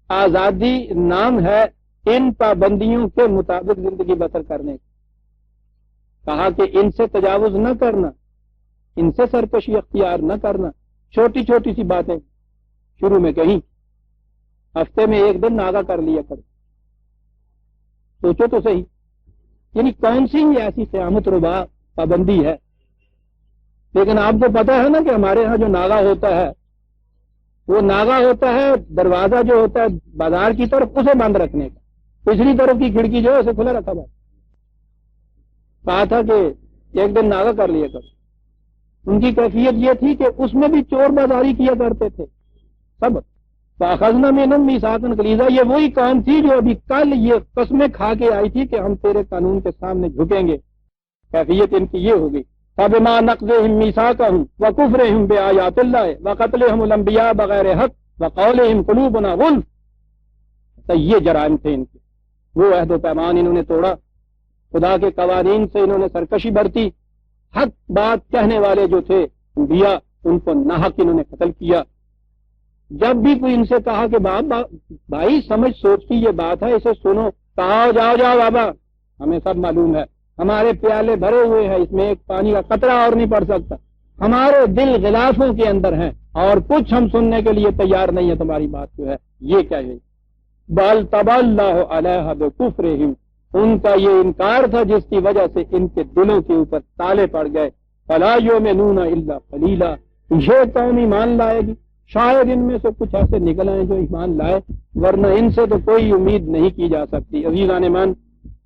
آزادی نام ہے ان پابندیوں کے مطابق زندگی بسر کرنے کی. کہا کہ ان سے تجاوز نہ کرنا، ان سے سرکشی اختیار نہ کرنا. چھوٹی چھوٹی سی باتیں شروع میں کہیں، ہفتے میں 1 دن ناغہ کر لیا کر. سوچو تو صحیح، یعنی کون سی ایسی قیامت ربا پابندی ہے. لیکن آپ کو پتا ہے نا کہ ہمارے ہاں جو ناغہ ہوتا ہے وہ ناغہ ہوتا ہے دروازہ جو ہوتا ہے بازار کی طرف اسے بند رکھنے کا، پچھلی طرف کی کھڑکی جو ہے اسے کھلا رکھا ہوا. کہا تھا کہ 1 دن ناغہ کر لیا کر. ان کی کیفیت یہ تھی کہ اس میں بھی چور بازاری کیا کرتے تھے سب. فاخذنا منهم ميثاقا غليظا، یہ وہی قوم تھی جو ابھی کل یہ قسمیں کھا کے آئی تھی کہ ہم تیرے قانون کے سامنے جھکیں گے. کیفیت ان کی یہ ہوگی فبما نقضهم ميثاقهم وكفرهم بآيات الله وقتلهم الانبياء بغیر حق وقولهم قلوبنا غلف. تو یہ جرائم تھے ان کے. وہ عہد و پیمان انہوں نے توڑا، خدا کے قوانین سے انہوں نے سرکشی برتی، حق بات کہنے والے جو تھے انبیاء ان کو ناحق انہوں نے قتل کیا. جب بھی کوئی ان سے کہا کہ بھائی سمجھ سوچ کی یہ بات ہے، اسے سنو، کہا جاؤ جاؤ بابا، ہمیں سب معلوم ہے، ہمارے پیالے بھرے ہوئے ہیں، اس میں ایک پانی کا قطرہ اور نہیں پڑ سکتا، ہمارے دل غلافوں کے اندر ہیں اور کچھ ہم سننے کے لیے تیار نہیں ہے تمہاری بات جو ہے یہ کیا ہے۔ بل طبع اللہ علیہ بکفرہم، ان کا یہ انکار تھا جس کی وجہ سے ان کے دلوں کے اوپر تالے پڑ گئے۔ فلا یؤمنون الا قلیلا، یہ قوم ایمان لائے گی، شاید ان میں سے کچھ ایسے نکل آئے جو ایمان لائے، ورنہ ان سے تو کوئی امید نہیں کی جا سکتی۔ عزیزان من،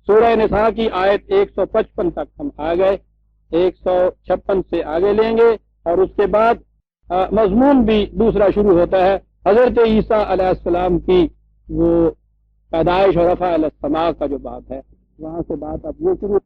سورہ نساء کی آیت 155 تک ہم آ گئے، 156 سے آگے لیں گے اور اس کے بعد مضمون بھی دوسرا شروع ہوتا ہے، حضرت عیسیٰ علیہ السلام کی وہ پیدائش اور رفع الی السماء کا جو بات ہے، وہاں سے بات اب یہ شروع